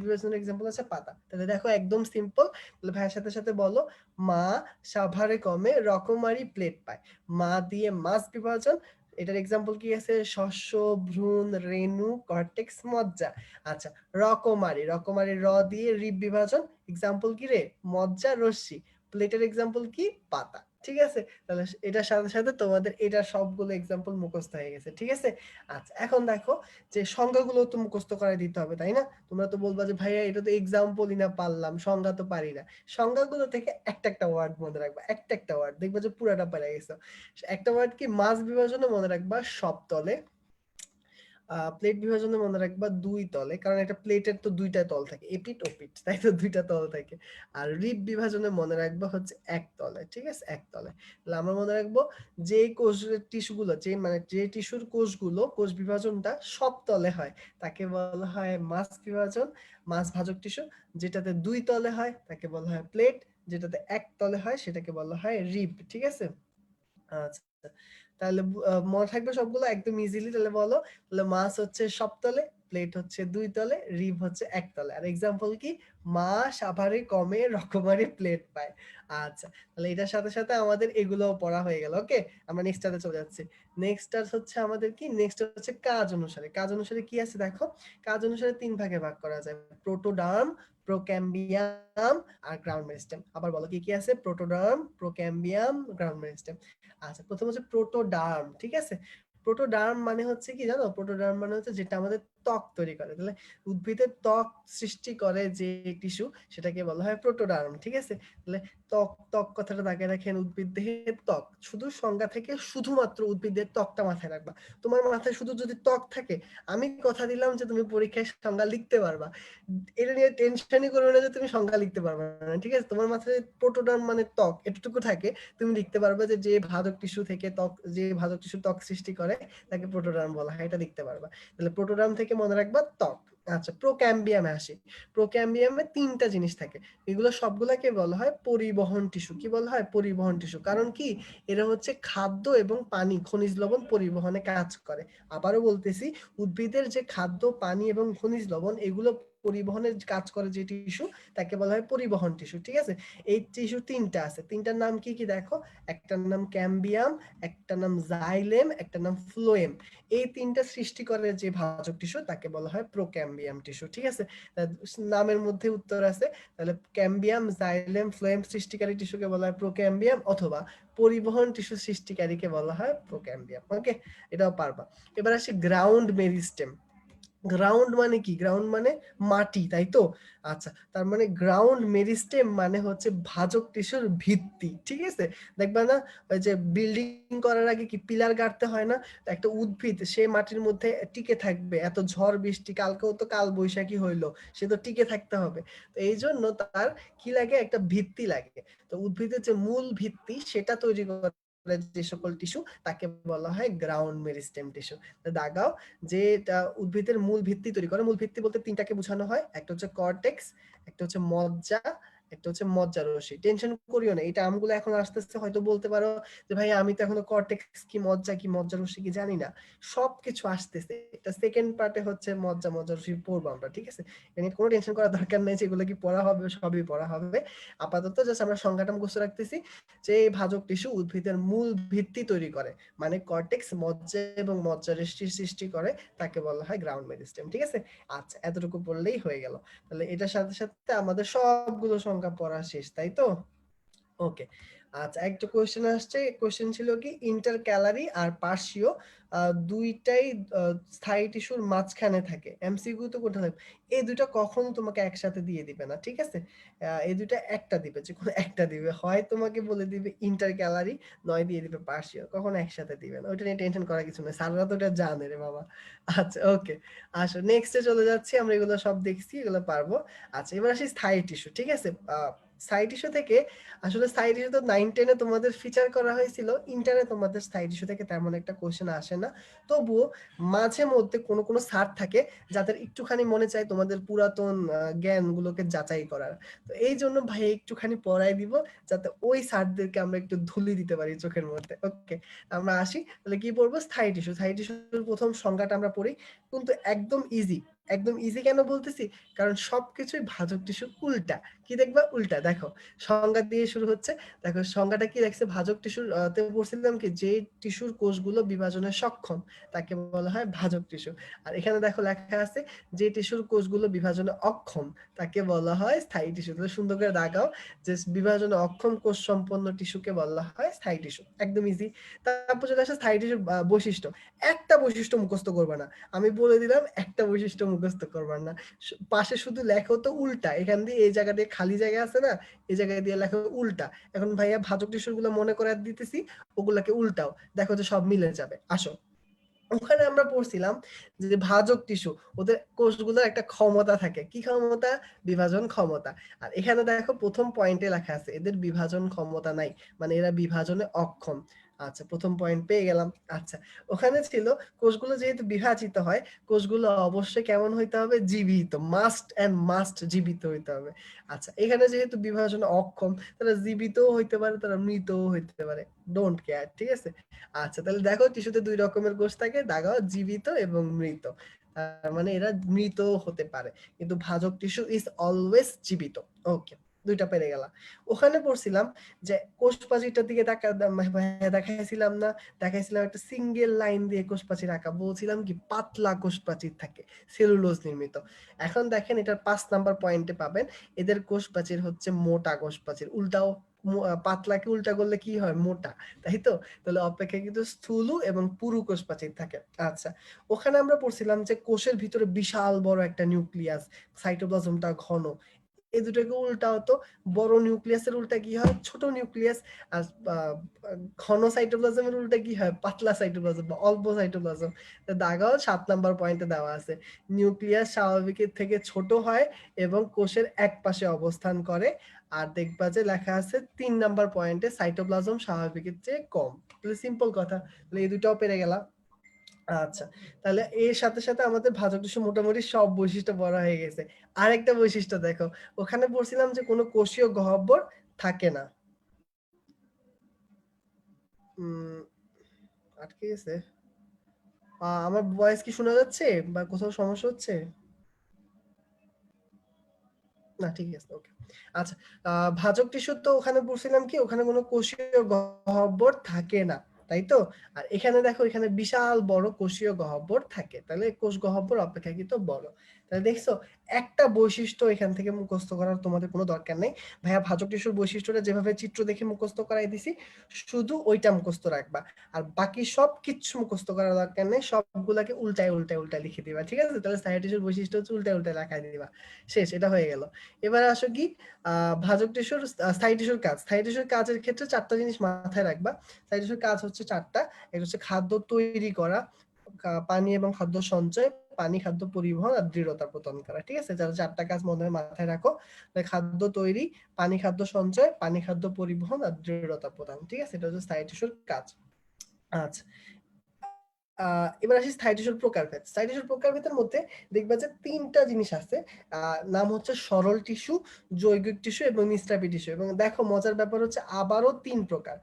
[SPEAKER 1] বিভাজনের এক্সাম্পল হচ্ছে পাতা। তাহলে দেখো একদম সিম্পল। তাহলে ভাইয়ের সাথে সাথে বলো, মা সাভারে কমে রকমারি প্লেট পায়। মা দিয়ে মাছ বিভাজন, এটার এক্সাম্পল কি আছে? শস্য, ভ্রূণ, রেণু, কর্টেক্স, মজ্জা। আচ্ছা, রকমারি। রকমারি র দিয়ে রিব বিভাজন, এক্সাম্পল কি রে? মজ্জা রশ্মি। প্লেটের এক্সাম্পল কি? পাতা। ঠিক আছে, তাহলে এটার সাথে সাথে তোমাদের এটার সবগুলো এক্সাম্পল মুখস্থ হয়ে গেছে। ঠিক আছে। আচ্ছা, এখন দেখো যে সংজ্ঞাগুলো তো মুখস্থ করাই দিতে হবে, তাই না? তোমরা তো বলবা যে ভাইয়া এটা তো এক্সাম্পলই না, পারলাম, সংজ্ঞা তো পারি না। সংজ্ঞাগুলো থেকে একটা একটা ওয়ার্ড মনে রাখবা, একটা একটা ওয়ার্ড, দেখবা যে পুরাটা পেরে গেছো। একটা ওয়ার্ড কি? মাছ বিভাজনে মনে রাখবা সবতলে। প্লেট বিভাজনে মনে রাখবা দুই তলে, কারণ একটা প্লেটের তো দুইটা তল থাকে, এপিট ওপিট, তাই তো দুইটা তল থাকে। আর রিব বিভাজনে মনে রাখবা হচ্ছে এক তলে। ঠিক আছে, এক তলে। তাহলে আমরা মনে রাখবো যে কোষের টিস্যুগুলো, যে মানে যে টিস্যুর কোষগুলো কোষ বিভাজনটা সব তলে হয় তাকে বলা হয় মাছ বিভাজন, মাছ ভাজক টিস্যু। যেটাতে দুই তলে হয় তাকে বলা হয় প্লেট, যেটাতে এক তলে হয় সেটাকে বলা হয় রিব। ঠিক আছে। আচ্ছা, তাহলে মনে থাকবে সবগুলো একদম ইজিলি। তাহলে বলো, তাহলে মাছ হচ্ছে সবতলে, প্লেট হচ্ছে দুই তলে, রিব হচ্ছে এক তলে। আর এক্সাম্পল কি? মা সাভারে কমে রকমারি প্লেট পায়। আচ্ছা, তাহলে এটার সাথে সাথে আমাদের এগুলো পড়া হয়ে গেল। ওকে, আমরা নেক্সটটাতে চলে যাচ্ছি। নেক্সটটা হচ্ছে আমাদের কি? নেক্সট হচ্ছে কাজ অনুসারে। কাজ অনুসারে কি আছে দেখো, কাজ অনুসারে তিন ভাগে ভাগ করা যায়: প্রোটোডার্ম, প্রোক্যাম্বিয়াম, আর গ্রাউন্ড মেরিস্টেম। আবার বলো কি কি আছে? Protoderm, procambium, ground meristem. আচ্ছা, প্রথম হচ্ছে প্রোটোডার্ম। ঠিক আছে, প্রোটোডার্ম মানে হচ্ছে কি জানো? প্রোটোডার্ম মানে হচ্ছে যেটা আমাদের ত্বক তৈরি করে। তাহলে উদ্ভিদের ত্বক সৃষ্টি করে যে টিস্যু, সেটাকে বলা হয় প্রোটোডার্ম। ঠিক আছে, তাহলে ত্বক, ত্বক কথাটা দাগে রাখেন, উদ্ভিদ দেহের ত্বক। শুধু সংজ্ঞা থেকে শুধুমাত্র উদ্ভিদের ত্বকটা মাথায় রাখবা। তোমার মাথায় শুধু যদি ত্বক থাকে, আমি কথা দিলাম যে তুমি পরীক্ষায় সংজ্ঞা লিখতে পারবা। এটা নিয়ে টেনশনই করবে না যে তুমি সংজ্ঞা লিখতে পারবে না। ঠিক আছে, তোমার মাথায় প্রোটোডার্ম মানে ত্বক এতটুকু থাকে, তুমি লিখতে পারবে যে যে ভাজক টিস্যু থেকে ত্বক, যে ভাজক টিস্যু ত্বক সৃষ্টি করে তাকে প্রোটোডার্ম বলা হয়, এটা লিখতে পারবা। তাহলে প্রোটোডার্ম থেকে মনে রাখবা ত্বক। আচ্ছা, প্রোক্যাম্বিয়ামে আসি। প্রোক্যাম্বিয়ামে তিনটা জিনিস থাকে, এগুলো সবগুলাকে বলা হয় পরিবহন টিস্যু। কি বলা হয়? পরিবহন টিস্যু। কারণ কি? এরা হচ্ছে খাদ্য এবং পানি, খনিজ লবণ পরিবহনে কাজ করে। আবারও বলতেছি, উদ্ভিদের যে খাদ্য, পানি এবং খনিজ লবণ, এগুলো পরিবহনের কাজ করে যে টিস্যু তাকে বলা হয় পরিবহন টিস্যু, ঠিক আছে। এই টিস্যু তিনটা আছে, তিনটার নাম কি কি দেখো, একটার নাম ক্যাম্বিয়াম, একটার নাম জাইলেম, একটার নাম ফ্লোয়েম। এই তিনটা সৃষ্টি করে যে ভাজক টিস্যু তাকে বলা হয় প্রোক্যাম্বিয়াম টিস্যু, ঠিক আছে। নামের মধ্যে উত্তর আছে, তাহলে ক্যাম্বিয়াম, জাইলেম, ফ্লোয়েম সৃষ্টিকারী টিস্যুকে বলা হয় প্রোক্যাম্বিয়াম, অথবা পরিবহন টিস্যু সৃষ্টিকারীকে বলা হয় প্রোক্যাম্বিয়াম। ওকে, এটাও পারবা। এবার আসি গ্রাউন্ড মেরিস্টেম। গ্রাউন্ড মানে কি? গ্রাউন্ড মানে মাটি, তাই তো? আচ্ছা, তার মানে গ্রাউন্ড মেরিস্টেম মানে হচ্ছে ভাজক টিস্যুর ভিত্তি, ঠিক আছে। দেখবা না ওই যে বিল্ডিং করার আগে কি পিলার গাড়তে হয় না? তো একটা উদ্ভিদ সে মাটির মধ্যে টিকে থাকবে, এত ঝড় বৃষ্টি, কালকেও তো কাল বৈশাখী হইলো, সে তো টিকে থাকতে হবে। তো এই জন্য তার কি লাগে, একটা ভিত্তি লাগে। তো উদ্ভিদের যে মূল ভিত্তি সেটা তৈরি করে যে সকল টিস্যু তাকে বলা হয় গ্রাউন্ড মেরিস্টেম টিস্যু। দাগাও, যেটা উদ্ভিদের মূল ভিত্তি তৈরি করে। মূল ভিত্তি বলতে তিনটাকে বোঝানো হয়, একটা হচ্ছে কর্টেক্স, একটা হচ্ছে মজ্জা, একটা হচ্ছে মজ্জা রশ্মি। টেনশন করিও না, এই টার্মগুলো এখন আস্তে আস্তে হয়তো বলতে পারো যে ভাই আমি তো এখনো কর্টেক্স কি মজ্জা রশ্মি কি জানি না। সবকিছু আসতেছে, এটা সেকেন্ড পার্টে হচ্ছে মজ্জা রশ্মি পড়বো আমরা, ঠিক আছে। এ কোনো টেনশন করার দরকার নেই, যেগুলো কি পড়া হবে সবই পড়া হবে। আপাতত জাস্ট আমরা সংজ্ঞাটা মুখস্থ রাখতেছি যে এই ভাজক টিস্যু উদ্ভিদের মূল ভিত্তি তৈরি করে, মানে কর্টেক্স, মজ্জা এবং মজ্জা রশ্মি সৃষ্টি করে, তাকে বলা হয় গ্রাউন্ড মেরিস্টেম, ঠিক আছে। আচ্ছা, এতটুকু পড়লেই হয়ে গেল। তাহলে এটার সাথে সাথে আমাদের সবগুলো সংখ্যা পড়া শেষ, তাই তো? ওকে। আচ্ছা, একটা কোশ্চেন আসছে, কোশ্চেন ছিল কি ইন্টার ক্যালারি আর পার্সিও দুইটাই স্থায়ী টিস্যুর মাঝখানে থাকে, এমসিকিউ তো কোথায় থাকবে, এই দুইটা কখনো তোমাকে একসাথে দিয়ে দিবে না, ঠিক আছে। এই দুইটা একটা দিবে, যে কোনো একটা দিবে, হয় তোমাকে বলে দিবে ইন্টার ক্যালারি, নয় দিয়ে দিবে পার্সিও, কখনো একসাথে দিবে না। ওইটা নিয়ে টেনশন করার কিছু নেই, স্যাররা তো ওটা জানে রে বাবা। আচ্ছা, ওকে। আসো নেক্সটে চলে যাচ্ছি, আমরা এগুলো সব দেখছি, এগুলো পারবো। আচ্ছা, এবার আসি স্থায়ী টিস্যু, ঠিক আছে। স্থায়ী টিস্যু থেকে, আসলে স্থায়ী টিস্যু তো 9-10-এ তোমাদের ফিচার করা হয়েছিল, ইন্টারে তোমাদের স্থায়ী টিস্যু থেকে তেমন একটা কোশ্চেন আসে না। তবুও মাঝে মধ্যে কোনো কোনো স্যার থাকে যাদের একটুখানি মনে চায় তোমাদের পুরাতন জ্ঞানগুলোকে যাচাই করার। তো এই জন্য ভাই একটুখানি পড়াই দিব, যাতে ওই স্যারদেরকে আমরা একটু ধুলি দিতে পারি চোখের মধ্যে। ওকে, আমরা আসি, তাহলে কি পড়বো? স্থায়ী টিস্যু। স্থায়ী টিস্যুর প্রথম সংজ্ঞাটা আমরা পড়ি, কিন্তু একদম ইজি। একদম ইজি কেন বলতেছি, কারণ সবকিছুই ভাজক টিস্যুর উল্টা। কি দেখবা? উল্টা। দেখো, সংজ্ঞা দিয়ে শুরু হচ্ছে। দেখো সংজ্ঞাটা কি রাখছে, ভাজক টিস্যুর তে পড়ছিলাম কি, যে টিস্যুর কোষগুলো বিভাজনে সক্ষম তাকে বলা হয় ভাজক টিস্যু। আর এখানে দেখো লেখা আছে, যে টিস্যুর কোষগুলো বিভাজনে অক্ষম তাকে বলা হয় স্থায়ী টিস্যু। তাহলে সুন্দর করে দাগাও যে বিভাজনে অক্ষম কোষ সম্পন্ন টিস্যুকে বলা হয় স্থায়ী টিস্যু। একদম ইজি। তারপর চলে আসে স্থায়ী টিস্যুর বৈশিষ্ট্য। একটা বৈশিষ্ট্য মুখস্থ করবা না, আমি বলে দিলাম, একটা বৈশিষ্ট্য মুখস্থ করবা না। পাশে শুধু লেখো তো উল্টা, এখান দিয়ে এই জায়গা দিয়ে খালি জায়গা আছে না, এই জায়গায় দিয়ে লেখো উল্টা। এখন ভাইয়া ভাজক টিস্যুর গুলো মনে করে দিতেছি, ওগুলাকে উল্টাও, দেখো যে সব মিলে যাবে। আসো, ওখানে আমরা পড়ছিলাম যে ভাজক টিস্যু, ওদের কোষগুলোর একটা ক্ষমতা থাকে। কি ক্ষমতা? বিভাজন ক্ষমতা। আর এখানে দেখো প্রথম পয়েন্টে লেখা আছে এদের বিভাজন ক্ষমতা নাই, মানে এরা বিভাজনে অক্ষম। আচ্ছা, প্রথম পয়েন্ট পেয়ে গেলাম। আচ্ছা, ওখানে ছিল কোষগুলো যেহেতু বিভাজিত হয়, কোষগুলো অবশ্যই কেমন হইতে হবে? জীবিত, মাস্ট এন্ড মাস্ট জীবিত হইতে হবে। আচ্ছা, এখানে যেহেতু বিভাজনে অক্ষম, তারা জীবিতও হইতে পারে, তারা মৃতও হইতে পারে, ডোন্ট কেয়ার, ঠিক আছে। আচ্ছা, তাহলে দেখো টিস্যুতে দুই রকমের কোষ থাকে, দাগাও জীবিত এবং মৃত। তার মানে এরা মৃত হতে পারে, কিন্তু ভাজক টিস্যু ইজ অলওয়েজ জীবিত। ওকে, দুইটা পেরে গেলাম। ওখানে পড়ছিলাম যে কোষ প্রাচীরটার দিকে দেখাইছিলাম না, দেখাইছিলাম একটা সিঙ্গেল লাইন দিয়ে কোষ প্রাচীর আঁকা, বলছিলাম কি পাতলা কোষ প্রাচীর থাকে, সেলুলোজ নির্মিত। এখন দেখেন এটার 5 নাম্বার পয়েন্টে পাবেন, এদের কোষ প্রাচীর হচ্ছে মোটা কোষ প্রাচীর। উল্টাও, পাতলাকে উল্টা করলে কি হয়? মোটা, তাই তো? তাহলে অপেক্ষাকৃত স্থূল এবং পুরু কোষ প্রাচীর থাকে। আচ্ছা, ওখানে আমরা পড়ছিলাম যে কোষের ভিতরে বিশাল বড় একটা নিউক্লিয়াস, সাইটোপ্লাজমটা ঘন। এই দুটোকে উল্টা হতো, বড় নিউক্লিয়াসের উল্টা কি হয়? ছোট নিউক্লিয়াস। আর ঘন সাইটোপ্লাজমের উল্টা কি হয়? পাতলা সাইটোপ্লাজম বা অল্প সাইটোপ্লাজম। দাগাও 7 নাম্বার পয়েন্টে দেওয়া আছে, নিউক্লিয়াস স্বাভাবিকের থেকে ছোট হয় এবং কোষের এক পাশে অবস্থান করে। আর দেখবা যে লেখা আছে 3 নাম্বার পয়েন্টে, সাইটোপ্লাজম স্বাভাবিকের চেয়ে কম। তাহলে সিম্পল কথা, তাহলে এই দুটাও পেরে গেলাম। আচ্ছা, তাহলে এর সাথে সাথে আমাদের ভাজক টিস্যু মোটামুটি সব বৈশিষ্ট্য বলা হয়ে গেছে। আরেকটা বৈশিষ্ট্য দেখো, ওখানে বলছিলাম যে কোনো কোষীয় গহ্বর থাকে না। আটকে গেছে। আমার ভয়েস কি শোনা যাচ্ছে বা কোথাও সমস্যা হচ্ছে? না ঠিক আছে, ওকে। আচ্ছা, ভাজক টিস্যু তো ওখানে বলছিলাম কি ওখানে কোনো কোষীয় গহ্বর থাকে না, তাই তো? আর এখানে দেখো এখানে বিশাল বড় কোষীয় গহ্বর থাকে, তাহলে কোষ গহ্বর অপেক্ষাকৃত বড়। তাহলে দেখছো একটা বৈশিষ্ট্য এখান থেকে মুখস্থ করার তোমাদের কোনো দরকার নেই। ভাইয়া ভাজক টিস্যুর বৈশিষ্ট্যটা যেভাবে চিত্র দেখে মুখস্থ করাই দিছি, শুধু ওইটা মুখস্থ রাখবা। আর বাকি সব কিচ্ছু মুখস্থ করার দরকার নেই, সবগুলাকে উল্টায় উল্টায় উল্টায় লিখে দিবা, ঠিক আছে? তাহলে স্থায়ী টিস্যুর বৈশিষ্ট্য হচ্ছে উল্টায় উল্টায় লেখাই দিবা, শেষ, এটা হয়ে গেল। এবার আসো কি ভাজক টিস্যুর স্থায়ী টিস্যুর কাজ। স্থায়ী টিস্যুর কাজের ক্ষেত্রে চারটা জিনিস মাথায় রাখবা। স্থায়ী টিস্যুর কাজ হচ্ছে চারটা। এটা হচ্ছে খাদ্য তৈরি করা, পানি এবং খাদ্য সঞ্চয়, পানি খাদ্য পরিবহন আর দৃঢ়তা প্রদান করা, ঠিক আছে? যারা চারটা কাজ মনে হয় মাথায় রাখো, খাদ্য তৈরি, পানি খাদ্য সঞ্চয়, পানি খাদ্য পরিবহন আর দৃঢ়তা প্রদান, ঠিক আছে? এটা হচ্ছে স্থায়ী টিস্যুর কাজ। আচ্ছা, এবার আসি স্থায়ী টিস্যুর প্রকারভেদ। স্থায়ী টিস্যুর প্রকারভেদের মধ্যে দেখবা যে তিনটা জিনিস আছে, নাম হচ্ছে সরল টিস্যু, যৌগিক টিস্যু এবং নিস্রাবী টিস্যু। এবং দেখো মজার ব্যাপার হচ্ছে আবারও তিন প্রকার,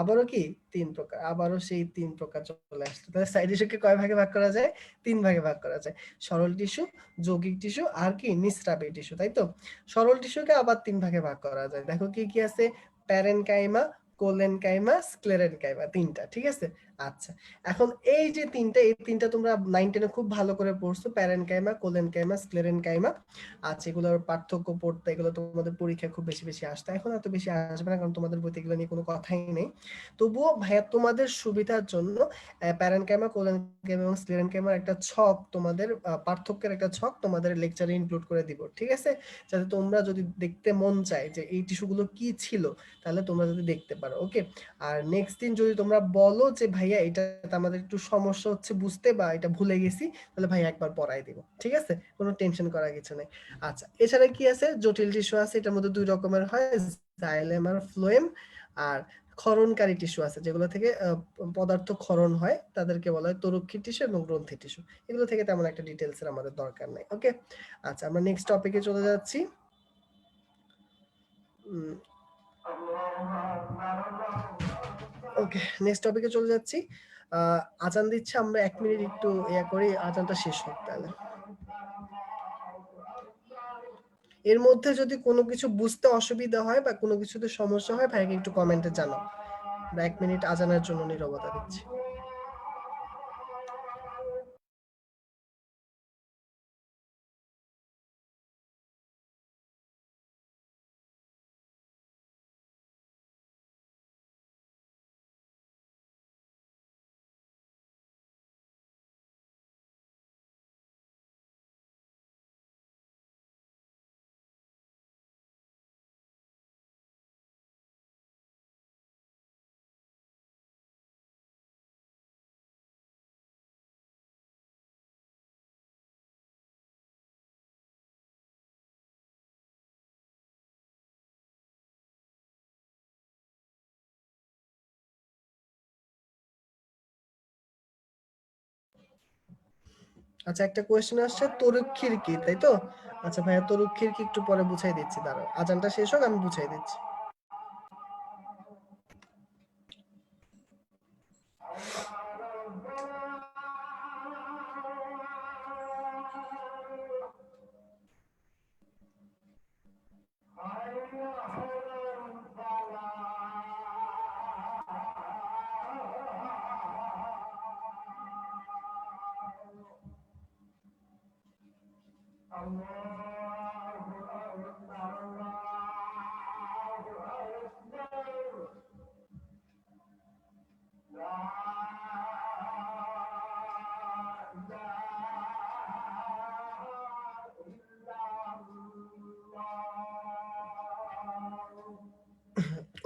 [SPEAKER 1] আবারও কি তিন প্রকার, আবারও সেই তিন প্রকার চলে আসছে। তাহলে স্থায়ী টিস্যুকে কয় ভাগে ভাগ করা যায়? তিন ভাগে ভাগ করা যায়, সরল টিস্যু, যৌগিক টিস্যু আর কি নিস্রাবী টিস্যু, তাই তো? সরল টিস্যুকে আবার তিন ভাগে ভাগ করা যায়, দেখো কি কি আছে, প্যারেনকাইমা, কোলেনকাইমা, স্ক্লেরেনকাইমা, তিনটা, ঠিক আছে? আচ্ছা, এখন এই যে তিনটা, এই তিনটা তোমরা 9-10 খুব ভালো করে পড়ছো, প্যারেনকাইমা, কোলেনকাইমা, স্ক্লেরেনকাইমা। আচ্ছা, এগুলোর পার্থক্য পড়তে, এগুলো তোমাদের পরীক্ষায় খুব বেশি বেশি আসতে, এখন এত বেশি আসবে না কারণ তোমাদের বইতে এগুলো নিয়ে কোনো কথাই নেই। তবুও ভাইয়া তোমাদের সুবিধার জন্য প্যারেনকাইমা, কোলেনকাইমা এবং স্ক্লেরেনকাইমার একটা ছক, তোমাদের পার্থক্যের একটা ছক তোমাদের লেকচারে ইনক্লুড করে দিব, ঠিক আছে? যাতে তোমরা যদি দেখতে মন চায় যে এই টিস্যুগুলো কি ছিল, তাহলে তোমরা যদি দেখতে পারো, ওকে? আর নেক্সট দিন যদি তোমরা বলো যে ভাইয়া এটা আমাদের একটু সমস্যা হচ্ছে বুঝতে বা এটা ভুলে গেছি, তাহলে ভাইয়া একবার পড়াই দিব, ঠিক আছে? কোনো টেনশন করার কিছু নেই। আচ্ছা, এছাড়া কি আছে, জটিল টিস্যু আছে, এটার মধ্যে দুই রকমের হয়, জাইলেম আর ফ্লোয়েম। আর ক্ষরণকারী টিস্যু আছে, যেগুলো থেকে পদার্থ ক্ষরণ হয়, তাদেরকে বলা হয় তরুক্ষী টিস্যু এবং গ্রন্থি টিস্যু। এগুলো থেকে তেমন একটা ডিটেলস এর আমাদের দরকার নাই, ওকে? আচ্ছা, আমরা নেক্সট টপিকে চলে যাচ্ছি। ওকে, নেক্সট টপিকে চলে যাচ্ছি। আজান দিচ্ছে, আমরা 1 মিনিট একটু ইয়া করি, আজানটা শেষ হোক তাহলে। এর মধ্যে যদি কোনো কিছু বুঝতে অসুবিধা হয় বা কোনো কিছুতে সমস্যা হয়, ভাইকে একটু কমেন্টে জানাও। আমরা 1 মিনিট আজানের জন্য নীরবতা দিচ্ছি। আচ্ছা, একটা কোয়েশ্চেন আসছে, তরুক্ষীর কি, তাই তো? আচ্ছা ভাইয়া, তরুক্ষীর কি একটু পরে বুঝাই দিচ্ছি, দাঁড়াও আজানটা শেষ হোক আমি বুঝাই দিচ্ছি।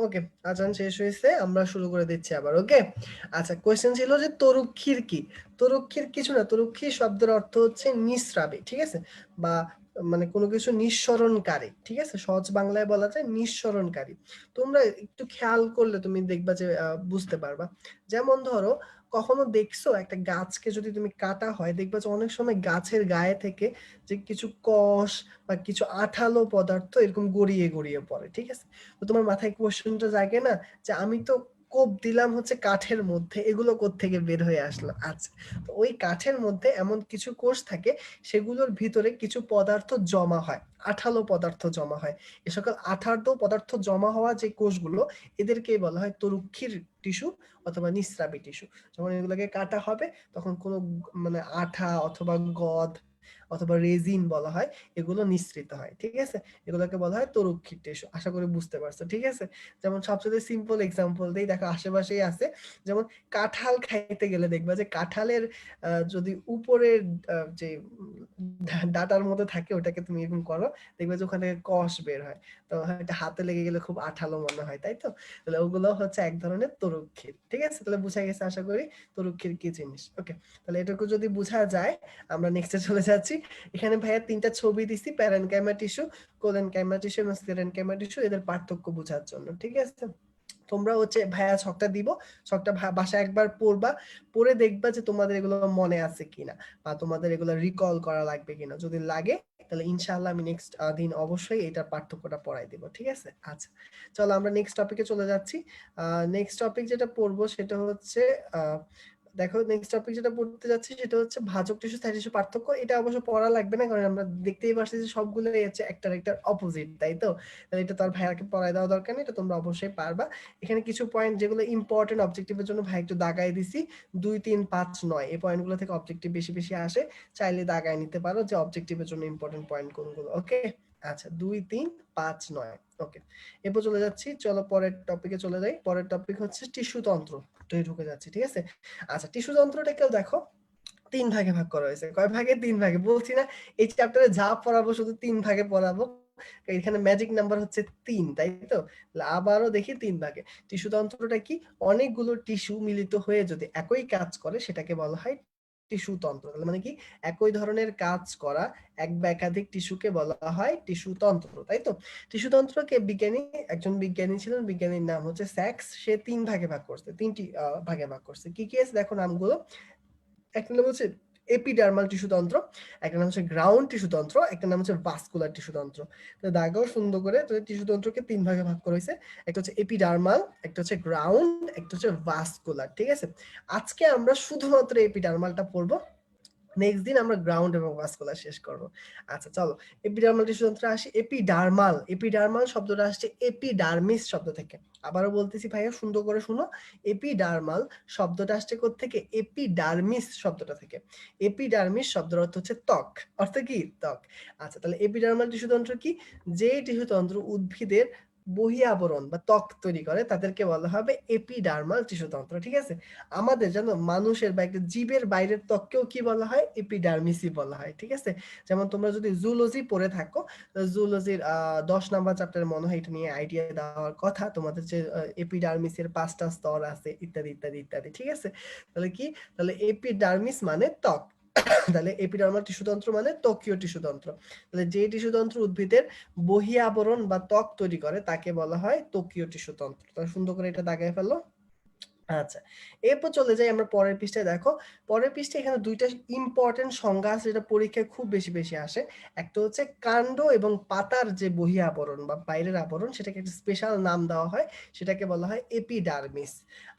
[SPEAKER 1] ওকে, আজান শেষ হয়েছে, আমরা শুরু করে দিচ্ছি আবার, ওকে? আচ্ছা, কোয়েশ্চেন ছিল যে তরুক্ষীর কি। তরুক্ষীর কিছু না, তরুক্ষী শব্দের অর্থ হচ্ছে নিঃস্রাবী, ঠিক আছে? বা মানে কোনো কিছু নিঃসরণকারী, ঠিক আছে? সহজ বাংলায় বলা যায় নিঃসরণকারী। তোমরা একটু খেয়াল করলে তুমি দেখবা যে বুঝতে পারবা। যেমন ধরো, কখনো দেখছো একটা গাছকে যদি তুমি কাটা হয়, দেখবা যে অনেক সময় গাছের গায়ে থেকে যে কিছু কষ বা কিছু আঠালো পদার্থ এরকম গড়িয়ে গড়িয়ে পড়ে, ঠিক আছে? তো তোমার মাথায় কোশ্চেনটা জাগে না যে আমি তো কোপ দিলাম হচ্ছে কাঠের মধ্যে, এগুলো কোত্থেকে বের হয়ে আসলো? আচ্ছা, তো ওই কাঠের মধ্যে এমন কিছু কোষ থাকে, সেগুলোর ভিতরে কিছু পদার্থ জমা হয়, আঠালো পদার্থ জমা হয়। এ সকল আঠালো পদার্থ জমা হওয়া যে কোষগুলো, এদেরকেই বলা হয় তরুক্ষীর টিস্যু অথবা নিঃস্রাবী টিস্যু। যখন এগুলোকে কাটা হবে তখন কোনো মানে আঠা অথবা গদ অথবা রেজিন বলা হয়, এগুলো নিঃসৃত হয়। ঠিক আছে, এগুলোকে বলা হয় তরুক্ষীর টিস্যু। আশা করি বুঝতে পারছো। ঠিক আছে, যেমন সবচেয়ে সিম্পল এক্সাম্পল দেই, দেখো আশেপাশেই আছে। যেমন কাঁঠাল খাইতে গেলে দেখবা যে কাঁঠালের যদি উপরের যে ডাটার মধ্যে থাকে, ওটাকে তুমি এরকম করো, দেখবে যে ওখানে কষ বের হয়। তো এটা হাতে লেগে গেলে খুব আঠালো মনে হয়, তাই তো? তাহলে ওগুলো হচ্ছে এক ধরনের তরুক্ষীর। ঠিক আছে, তাহলে বুঝা গেছে আশা করি তরুক্ষীর কি জিনিস। ওকে, তাহলে এটুকু যদি বোঝা যায়, আমরা নেক্সটে চলে যাচ্ছি। এখানে ভাইয়া 3টা ছবি দিছি, প্যারেনকাইমা টিস্যু, কোলেনকাইমা টিস্যু এবং স্ক্লেরেনকাইমা টিস্যু, এদের পার্থক্য বোঝার জন্য। ঠিক আছে, তোমরা হচ্ছে ভাইয়া ছকটা দিব, ছকটা বাসায় একবার পড়বা, পড়ে দেখবা যে তোমাদের এগুলো মনে আছে কিনা, বা তোমাদের এগুলো রিকল করা লাগবে কিনা। যদি লাগে তাহলে ইনশাআল্লাহ আমি নেক্সট দিন অবশ্যই এটার পার্থক্যটা পড়াই দিব। ঠিক আছে, আচ্ছা চলো আমরা নেক্সট টপিকে চলে যাচ্ছি। নেক্সট টপিক যেটা পড়বো সেটা হচ্ছে দেখো, নেক্সট টপিক যেটা পড়তে যাচ্ছি সেটা হচ্ছে ভাজক টিস্যু স্থায়ী টিস্যু পার্থক্য। এটা অবশ্য পড়া লাগবে না, কারণ আমরা দেখতেই পাচ্ছি যে সবগুলোই হচ্ছে একটার একটার অপোজিট, তাই তো? তাহলে এটা তো আর ভাইয়াকে পড়ায় দেওয়া দরকার নেই, এটা তোমরা অবশ্যই পারবা। এখানে কিছু পয়েন্ট যেগুলো ইম্পর্টেন্ট অবজেক্টিভের জন্য ভাই একটু দাগাই দিছি, 2, 3, 5, 9 এই পয়েন্টগুলো থেকে অবজেক্টিভ বেশি বেশি আসে, চাইলে দাগায় নিতে পারো যে অবজেক্টিভের জন্য ইম্পর্টেন্ট পয়েন্ট কোনগুলো। ওকে, আচ্ছা 2, 3, 5, 9। ওকে, এরপর চলে যাচ্ছি, চলো পরের টপিকে চলে যাই। পরের টপিক হচ্ছে টিস্যু তন্ত্র, তো ঢুকে যাচ্ছি। ঠিক আছে, আচ্ছা টিস্যু তন্ত্রটাকেও দেখো 3 ভাগে ভাগ করা হয়েছে। কয় ভাগে? 3 ভাগে। বলছি না এই চ্যাপ্টারে যা পড়াবো শুধু 3 ভাগে পড়াবো, এখানে ম্যাজিক নাম্বার হচ্ছে 3, তাই তো? আবারও দেখি 3 ভাগে। টিস্যু তন্ত্রটা কি? অনেকগুলো টিস্যু মিলিত হয়ে যদি একই কাজ করে সেটাকে বলা হয় টিস্যু তন্ত্র। মানে কি? একই ধরনের কাজ করা এক বা একাধিক টিস্যুকে বলা হয় টিস্যু তন্ত্র, তাই তো? টিস্যু তন্ত্রকে একজন বিজ্ঞানী ছিলেন, বিজ্ঞানীর নাম হচ্ছে স্যাক্স। সে 3 ভাগে ভাগ করছে, 3টি ভাগে ভাগ করছে। কি কি আছে দেখো নামগুলো। একটা নাম হচ্ছে এপিডার্মাল টিস্যু তন্ত্র, একটা নাম হচ্ছে গ্রাউন্ড টিস্যু তন্ত্র, একটা নাম হচ্ছে ভাস্কুলার টিস্যু তন্ত্র। তো দাগাও সুন্দর করে, তো টিস্যু তন্ত্রকে 3 ভাগে ভাগ করা হয়েছে। একটা হচ্ছে এপিডার্মাল, একটা হচ্ছে গ্রাউন্ড, একটা হচ্ছে ভাস্কুলার। ঠিক আছে, আজকে আমরা শুধুমাত্র এপিডার্মালটা পড়বো, নেক্সট দিন আমরা গ্রাউন্ড এবং ভাস্কুলার শেষ করব। আচ্ছা চলো এপিডার্মাল টিস্যু তন্ত্রে আসি। এপিডার্মাল, এপিডার্মাল শব্দটা আসছে এপিডার্মিস শব্দ থেকে। আবারও বলতেছি ভাইয়া সুন্দর করে শুনো, এপিডার্মাল শব্দটা আসছে কোত্থেকে? এপিডার্মিস শব্দটা থেকে। এপিডার্মিস শব্দের অর্থ হচ্ছে ত্বক। অর্থ কি? ত্বক। আচ্ছা তাহলে এপিডার্মাল টিস্যু তন্ত্র কি? যে টিস্যু তন্ত্র উদ্ভিদের বহি আবরণ বা ত্বক তৈরি করে তাদেরকে বলা হবে এপিডার্মাল টিস্যু তন্ত্র। ঠিক আছে, আমাদের জানো মানুষের বা একটা জীবের বাইরের ত্বককেও কি বলা হয়? এপিডার্মিসই বলা হয়। ঠিক আছে, যেমন তোমরা যদি জুলজি পড়ে থাকো, জুলজির 10 নাম্বার চ্যাপ্টারে মনে হয় এটা নিয়ে আইডিয়া দেওয়ার কথা তোমাদের, যে এপিডার্মিসের 5টা স্তর আছে ইত্যাদি ইত্যাদি ইত্যাদি। ঠিক আছে, তাহলে কি? তাহলে এপিডার্মিস মানে ত্বক, তাহলে এপিডার্মাল টিস্যুতন্ত্র মানে ত্বকীয় টিস্যুতন্ত্র। তাহলে যে টিস্যুতন্ত্র উদ্ভিদের বহি আবরণ বা ত্বক তৈরি করে তাকে বলা হয় ত্বকীয় টিস্যুতন্ত্র। তাহলে সুন্দর করে এটা দাগায় ফেলো। আচ্ছা, এরপর চলে যাই আমরা পরের পৃষ্ঠায়। দেখো পরের পৃষ্ঠায় এখানে 2টা ইম্পর্টেন্ট সংজ্ঞা আছে যেটা পরীক্ষায় খুব বেশি বেশি আসে। একটা হচ্ছে কাণ্ড এবং পাতার যে বহি আবরণ বা বাইরের আবরণ, সেটাকে একটা স্পেশাল নাম দেওয়া হয়, সেটাকে বলা হয় এপিডার্মিস।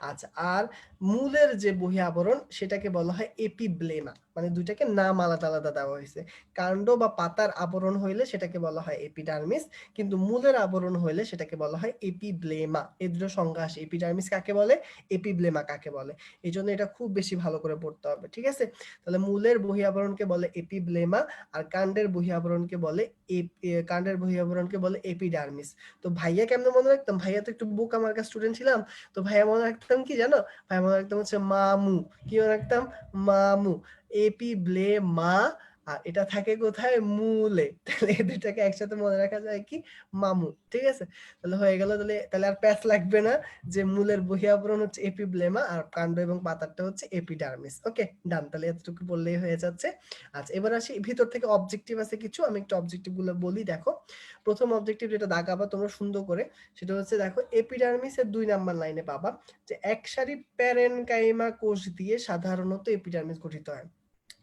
[SPEAKER 1] আচ্ছা, আর মূলের যে বহি আবরণ সেটাকে বলা হয় এপিব্লেমা। মানে দুইটাকে নাম আলাদা আলাদা দেওয়া হয়েছে। কাণ্ড বা পাতার আবরণ হইলে সেটাকে বলা হয় এপিডার্মিস, কিন্তু মূলের আবরণ হইলে সেটাকে বলা হয় এপিব্লেমা। এই দুটো সংজ্ঞা আসে, এপিডার্মিস কাকে বলে, এপিব্লেমা কাকে বলে। এই জন্য এটা খুব বেশি ভালো করে পড়তে হবে। ঠিক আছে, তাহলে মূলের বহি আবরণকে বলে এপিব্লেমা, আর কাণ্ডের বহি আবরণকে বলে কাণ্ডের বহি আবরণকে বলে এপিডার্মিস। তো ভাইয়া কেমনে মনে রাখতাম? ভাইয়া তো একটু বুক আমার কাছে স্টুডেন্ট ছিলাম, তো ভাইয়া মনে রাখতাম কি জানো? ভাইয়া মনে রাখতাম হচ্ছে মামু। কি মনে রাখতাম? মামু। এপিব্লেমা, আর এটা থাকে কোথায়? মূলে। তাহলে এই দুটাকে একসাথে মনে রাখা যায় কি? মামু। ঠিক আছে, তাহলে হয়ে গেল। তাহলে তাহলে আর প্যাচ লাগবে না যে মূলের বহি আবরণ হচ্ছে এপিব্লেমা আর কাণ্ড এবং পাতাটা হচ্ছে এপিডার্মিস। ওকে ডান, তাহলে এতটুকু বললেই হয়ে যাচ্ছে। আচ্ছা এবার আসি, ভিতর থেকে অবজেক্টিভ আছে কিছু, আমি একটু অবজেক্টিভ গুলো বলি। দেখো প্রথম অবজেক্টিভ যেটা দাগাবা তোমরা সুন্দর করে, সেটা হচ্ছে দেখো এপিডার্মিসের 2 নাম্বার লাইনে পাবা যে এক সারি প্যারেনকাইমা কোষ দিয়ে সাধারণত এপিডার্মিস গঠিত হয়।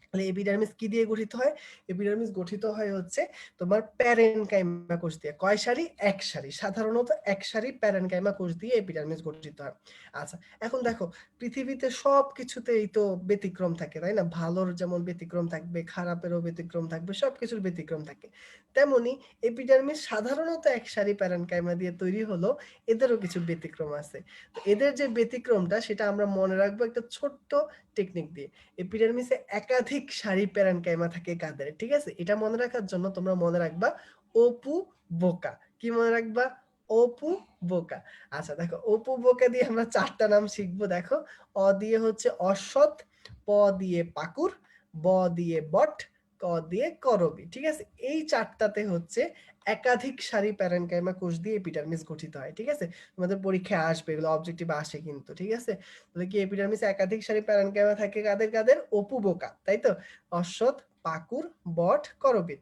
[SPEAKER 1] তাহলে এপিডার্মিস কি দিয়ে গঠিত হয়? এপিডার্মিস গঠিত হয় হচ্ছে তোমার প্যারেনকাইমা কোষ দিয়ে। কয় সারি? এক সারি। সাধারণত এক সারি প্যারেনকাইমা কোষ দিয়ে এপিডার্মিস গঠিত হয়। আচ্ছা, এখন দেখো পৃথিবীতে সবকিছুতেই তো ব্যতিক্রম থাকে, তাই না? ভালোর যেমন ব্যতিক্রম থাকবে, খারাপেরও ব্যতিক্রম থাকবে, সবকিছুর ব্যতিক্রম থাকে। তেমনি এপিডার্মিস সাধারণত এক সারি প্যারেনকাইমা দিয়ে তৈরি হলো, এদেরও কিছু ব্যতিক্রম আছে। তো এদের যে ব্যতিক্রমটা সেটা আমরা মনে রাখবো একটা ছোট্ট টেকনিক দিয়ে। এপিডার্মিসে একাধিক সারি প্যারেনকাইমা থাকে কাদের? ঠিক আছে, এটা মনে রাখার জন্য তোমরা মনে রাখবা অপু বোকা। কি মনে রাখবা? অপু বোকা। আচ্ছা দেখো, অপু বোকা দিয়ে আমরা চারটা নাম শিখবো। দেখো, অ দিয়ে হচ্ছে অশ্বত্থ, প দিয়ে পাকুর, ব দিয়ে বট, ক দিয়ে করবি। ঠিক আছে, এই চারটাতে হচ্ছে একাধিক সারি প্যারেনকাইমা কোষ দিয়ে এপিডার্মিস গঠিত হয়। ঠিক আছে, তোমাদের পরীক্ষায় আসবে, এগুলো অবজেক্টিভ আসে কিন্তু। ঠিক আছে, তাহলে কি এপিডার্মিসে একাধিক সারি প্যারেনকাইমা থাকে কাদের কাদের? অপু বোকা, তাই তো? অশ্বত্থ, পাকুর, বট, করবি।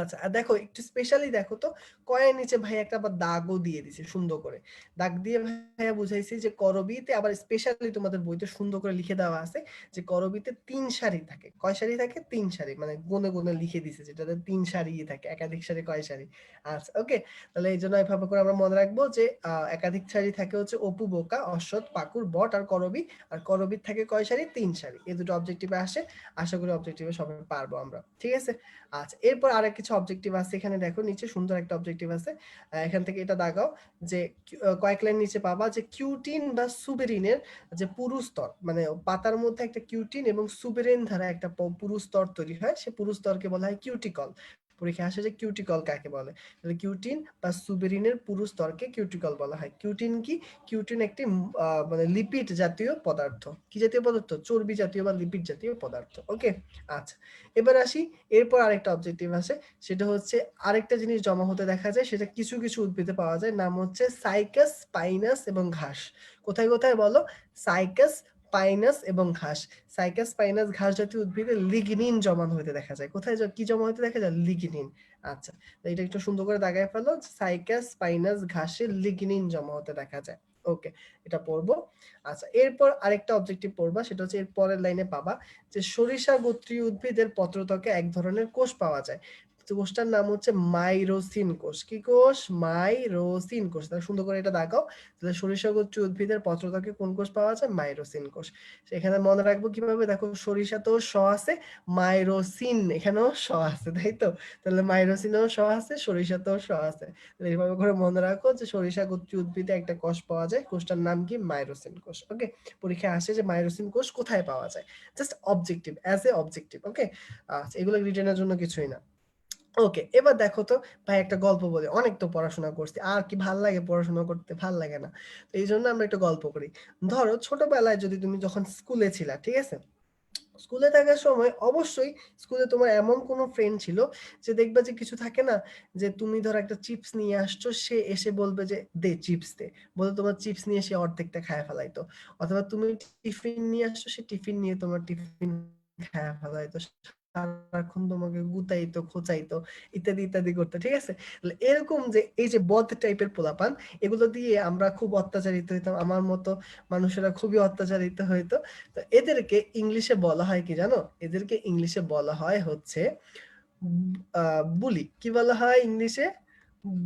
[SPEAKER 1] আচ্ছা, আর দেখো একটু স্পেশালি দেখো তো, কয়ের নিচে ভাই একটা আবার দাগও দিয়ে দিছে সুন্দর করে। দাগ দিয়ে ভাইয়া বুঝাইছি যে করবিতে আবার স্পেশালি তোমাদের বইতে সুন্দর করে লিখে দেওয়া আছে যে করবিতে ৩ সারি থাকে। কয় সারি থাকে? ৩ সারি, মানে গুনে গুনে লিখে দিছে যেটাতে ৩ সারি থাকে। একাধিক সারি কয় সারি? আচ্ছা ওকে, তাহলে এই জন্য এভাবে করে আমরা মনে রাখবো যে একাধিক সারি থাকে হচ্ছে অপু বোকা, অশ্বত্থ, পাকুর, বট আর করবি। আর করবির থাকে কয় সারি? ৩ সারি। এই দুটো অবজেক্টিভে আসে, আশা করি অবজেক্টিভে সবাই পারবো আমরা। ঠিক আছে, আচ্ছা এরপর আরেক কিছু অবজেক্টিভ আছে। এখানে দেখো নিচে সুন্দর একটা অবজেক্টিভ আছে, এখান থেকে এটা দাগাও যে কয়েক লাইন নিচে পাবা যে কিউটিন বা সুবেরিনের যে পুরু স্তর, মানে পাতার মধ্যে একটা কিউটিন এবং সুবেরিন ধারা একটা পুরু স্তর তৈরি হয়, সে পুরু স্তরকে বলা হয় কিউটিকল। পরীক্ষা আসে যে কিউটিকল কাকে বলে, তাহলে কিউটিন বা সুবেরিনের পুরু স্তরকে কিউটিকল বলা হয়। কিউটিন কি? কিউটিন একটি মানে লিপিড জাতীয় পদার্থ। কি জাতীয় পদার্থ? চর্বি জাতীয় বা লিপিড জাতীয় পদার্থ। ওকে, আচ্ছা এবার আসি, এরপর আরেকটা অবজেক্টিভ আছে, সেটা হচ্ছে আরেকটা জিনিস জমা হতে দেখা যায়, সেটা কিছু কিছু উদ্ভিদে পাওয়া যায়, নাম হচ্ছে সাইকাস, পাইনাস এবং ঘাস। কোথায় কোথায় বলো? সাইকাস, পাইনাস এবং ঘাস। সাইকাস, পাইনাস, ঘাস জাতীয় উদ্ভিদে লিগনিন জমা হতে দেখা যায়। কোথায় কি জমা হতে দেখা যায়? লিগনিন। আচ্ছা, তো এটা একটু সুন্দর করে দাগায় ফেলো, সাইকাস, পাইনাস, ঘাসে লিগনিন জমা হতে দেখা যায়। ওকে, এটা পড়বো। আচ্ছা এরপর আরেকটা অবজেক্টিভ পড়বা, সেটা হচ্ছে এর পরের লাইনে পাবা যে সরিষা গোত্রীয় উদ্ভিদের পত্রত্বকে এক ধরনের কোষ পাওয়া যায়। তো কোষটার নাম হচ্ছে মাইরোসিন কোষ। কি কোষ? মাইরোসিন কোষ। তাহলে সুন্দর করে এটা দেখাও, তাহলে সরিষা গোত্রীয় উদ্ভিদের পত্রত্বকে কোন কোষ পাওয়া যায়? মাইরোসিন কোষ। সেখানে মনে রাখবো কিভাবে? দেখো সরিষা তো স আছে, মাইরোসিন এখানেও স আছে, তাই তো? তাহলে মাইরোসিনেও স আছে, সরিষাতেও স আছে। তাহলে এইভাবে করে মনে রাখো যে সরিষা গোত্রীয় উদ্ভিদে একটা কোষ পাওয়া যায়, কোষটার নাম কি? মাইরোসিন কোষ। ওকে, পরীক্ষায় আসে যে মাইরোসিন কোষ কোথায় পাওয়া যায়, just objective, as a objective. Okay, আচ্ছা এগুলো রিটেনের জন্য কিছুই না। ওকে, এবার দেখো তো ভাই একটা গল্প বলি, অনেক তো পড়াশোনা করছি, আর কি ভাল লাগে পড়াশোনা করতে? ভাল লাগে না। তো এই জন্য আমরা একটা গল্প করি। ধরো ছোটবেলায় যদি তুমি যখন স্কুলে ছিলা, ঠিক আছে, স্কুলে থাকার সময় অবশ্যই স্কুলে তোমার এমন কোনো ফ্রেন্ড ছিল যে দেখবা যে কিছু থাকে না, যে তুমি ধরো একটা চিপস নিয়ে আসছো, সে এসে বলবে যে দে চিপস দে, বলে তোমার চিপস নিয়ে সে অর্ধেকটা খায় ফেলাইতো। অথবা তুমি টিফিন নিয়ে আসছো, সে টিফিন নিয়ে তোমার টিফিন খায় ফেলাইতো, সারাক্ষণ তোমাকে গুতাইতো, খোঁচাইতো, ইত্যাদি ইত্যাদি করতো। ঠিক আছে, তাহলে এরকম যে এই যে বদ টাইপের পোলাপান, এগুলো দিয়ে আমরা খুব অত্যাচারিত হইতাম, আমার মতো মানুষেরা খুবই অত্যাচারিত হইতো। তো এদেরকে ইংলিশে বলা হয় কি জানো? এদেরকে ইংলিশে বলা হয় হচ্ছে বুলি। কি বলা হয় ইংলিশে?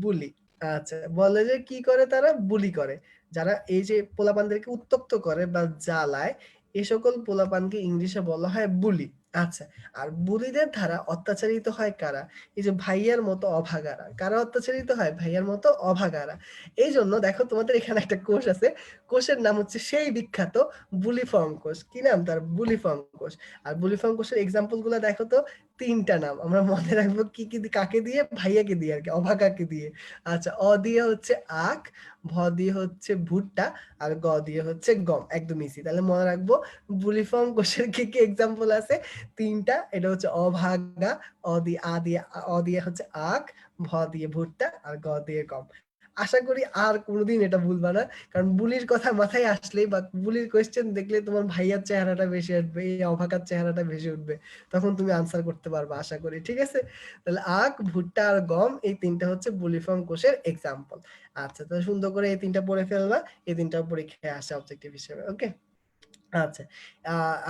[SPEAKER 1] বুলি। আচ্ছা, বলে যে কি করে তারা? বুলি করে। যারা এই যে পোলাপানদেরকে উত্ত্যক্ত করে বা জ্বালায়, এই সকল পোলাপানকে ইংলিশে বলা হয় বুলি। আচ্ছা, আর বুলিদের দ্বারা অত্যাচারিত হয় কারা? এই যে ভাইয়ার মতো অভাগারা। কারা অত্যাচারিত হয়? ভাইয়ার মতো অভাগারা। এই জন্য দেখো তোমাদের এখানে একটা কোষ আছে, কোষের নাম হচ্ছে সেই বিখ্যাত বুলিফর্ম কোষ। কি নাম তার? বুলিফর্ম কোষ। আর বুলিফর্ম কোষের এক্সাম্পল গুলা দেখো তো, ৩টা নাম আমরা মনে রাখবো কি কি কাকে দিয়ে? ভাইয়াকে দিয়ে আর কি, অভাগাকে দিয়ে। আচ্ছা, অ দিয়ে হচ্ছে আখ, ভ দিয়ে হচ্ছে ভুট্টা, আর গ দিয়ে হচ্ছে গম। একদম ইজি, তাহলে মনে রাখবো বুলিফর্ম কোষের কি কি এক্সাম্পল আছে? ৩টা। এটা হচ্ছে অভাগা, অ দিয়ে হচ্ছে আখ, ভ দিয়ে ভুট্টা, আর গ দিয়ে গম। আশা করি আর কোনোদিন এটা ভুলবা না, কারণ বুলির কথা মাথায় আসলেই বা বুলির কোয়েশ্চেন দেখলে তোমার ভাইয়ার চেহারাটা বেশি আসবে, এই অভাগার চেহারাটা বেশি উঠবে, তখন তুমি আনসার করতে পারবে আশা করি। ঠিক আছে, তাহলে আখ, ভুট্টা আর গম, এই ৩টা হচ্ছে বুলিফর্ম কোষের এক্সাম্পল। আচ্ছা, তো সুন্দর করে এই ৩টা পড়ে ফেলবা, এই ৩টা পরীক্ষায় আসে অবজেক্টিভ হিসেবে। ওকে, আচ্ছা।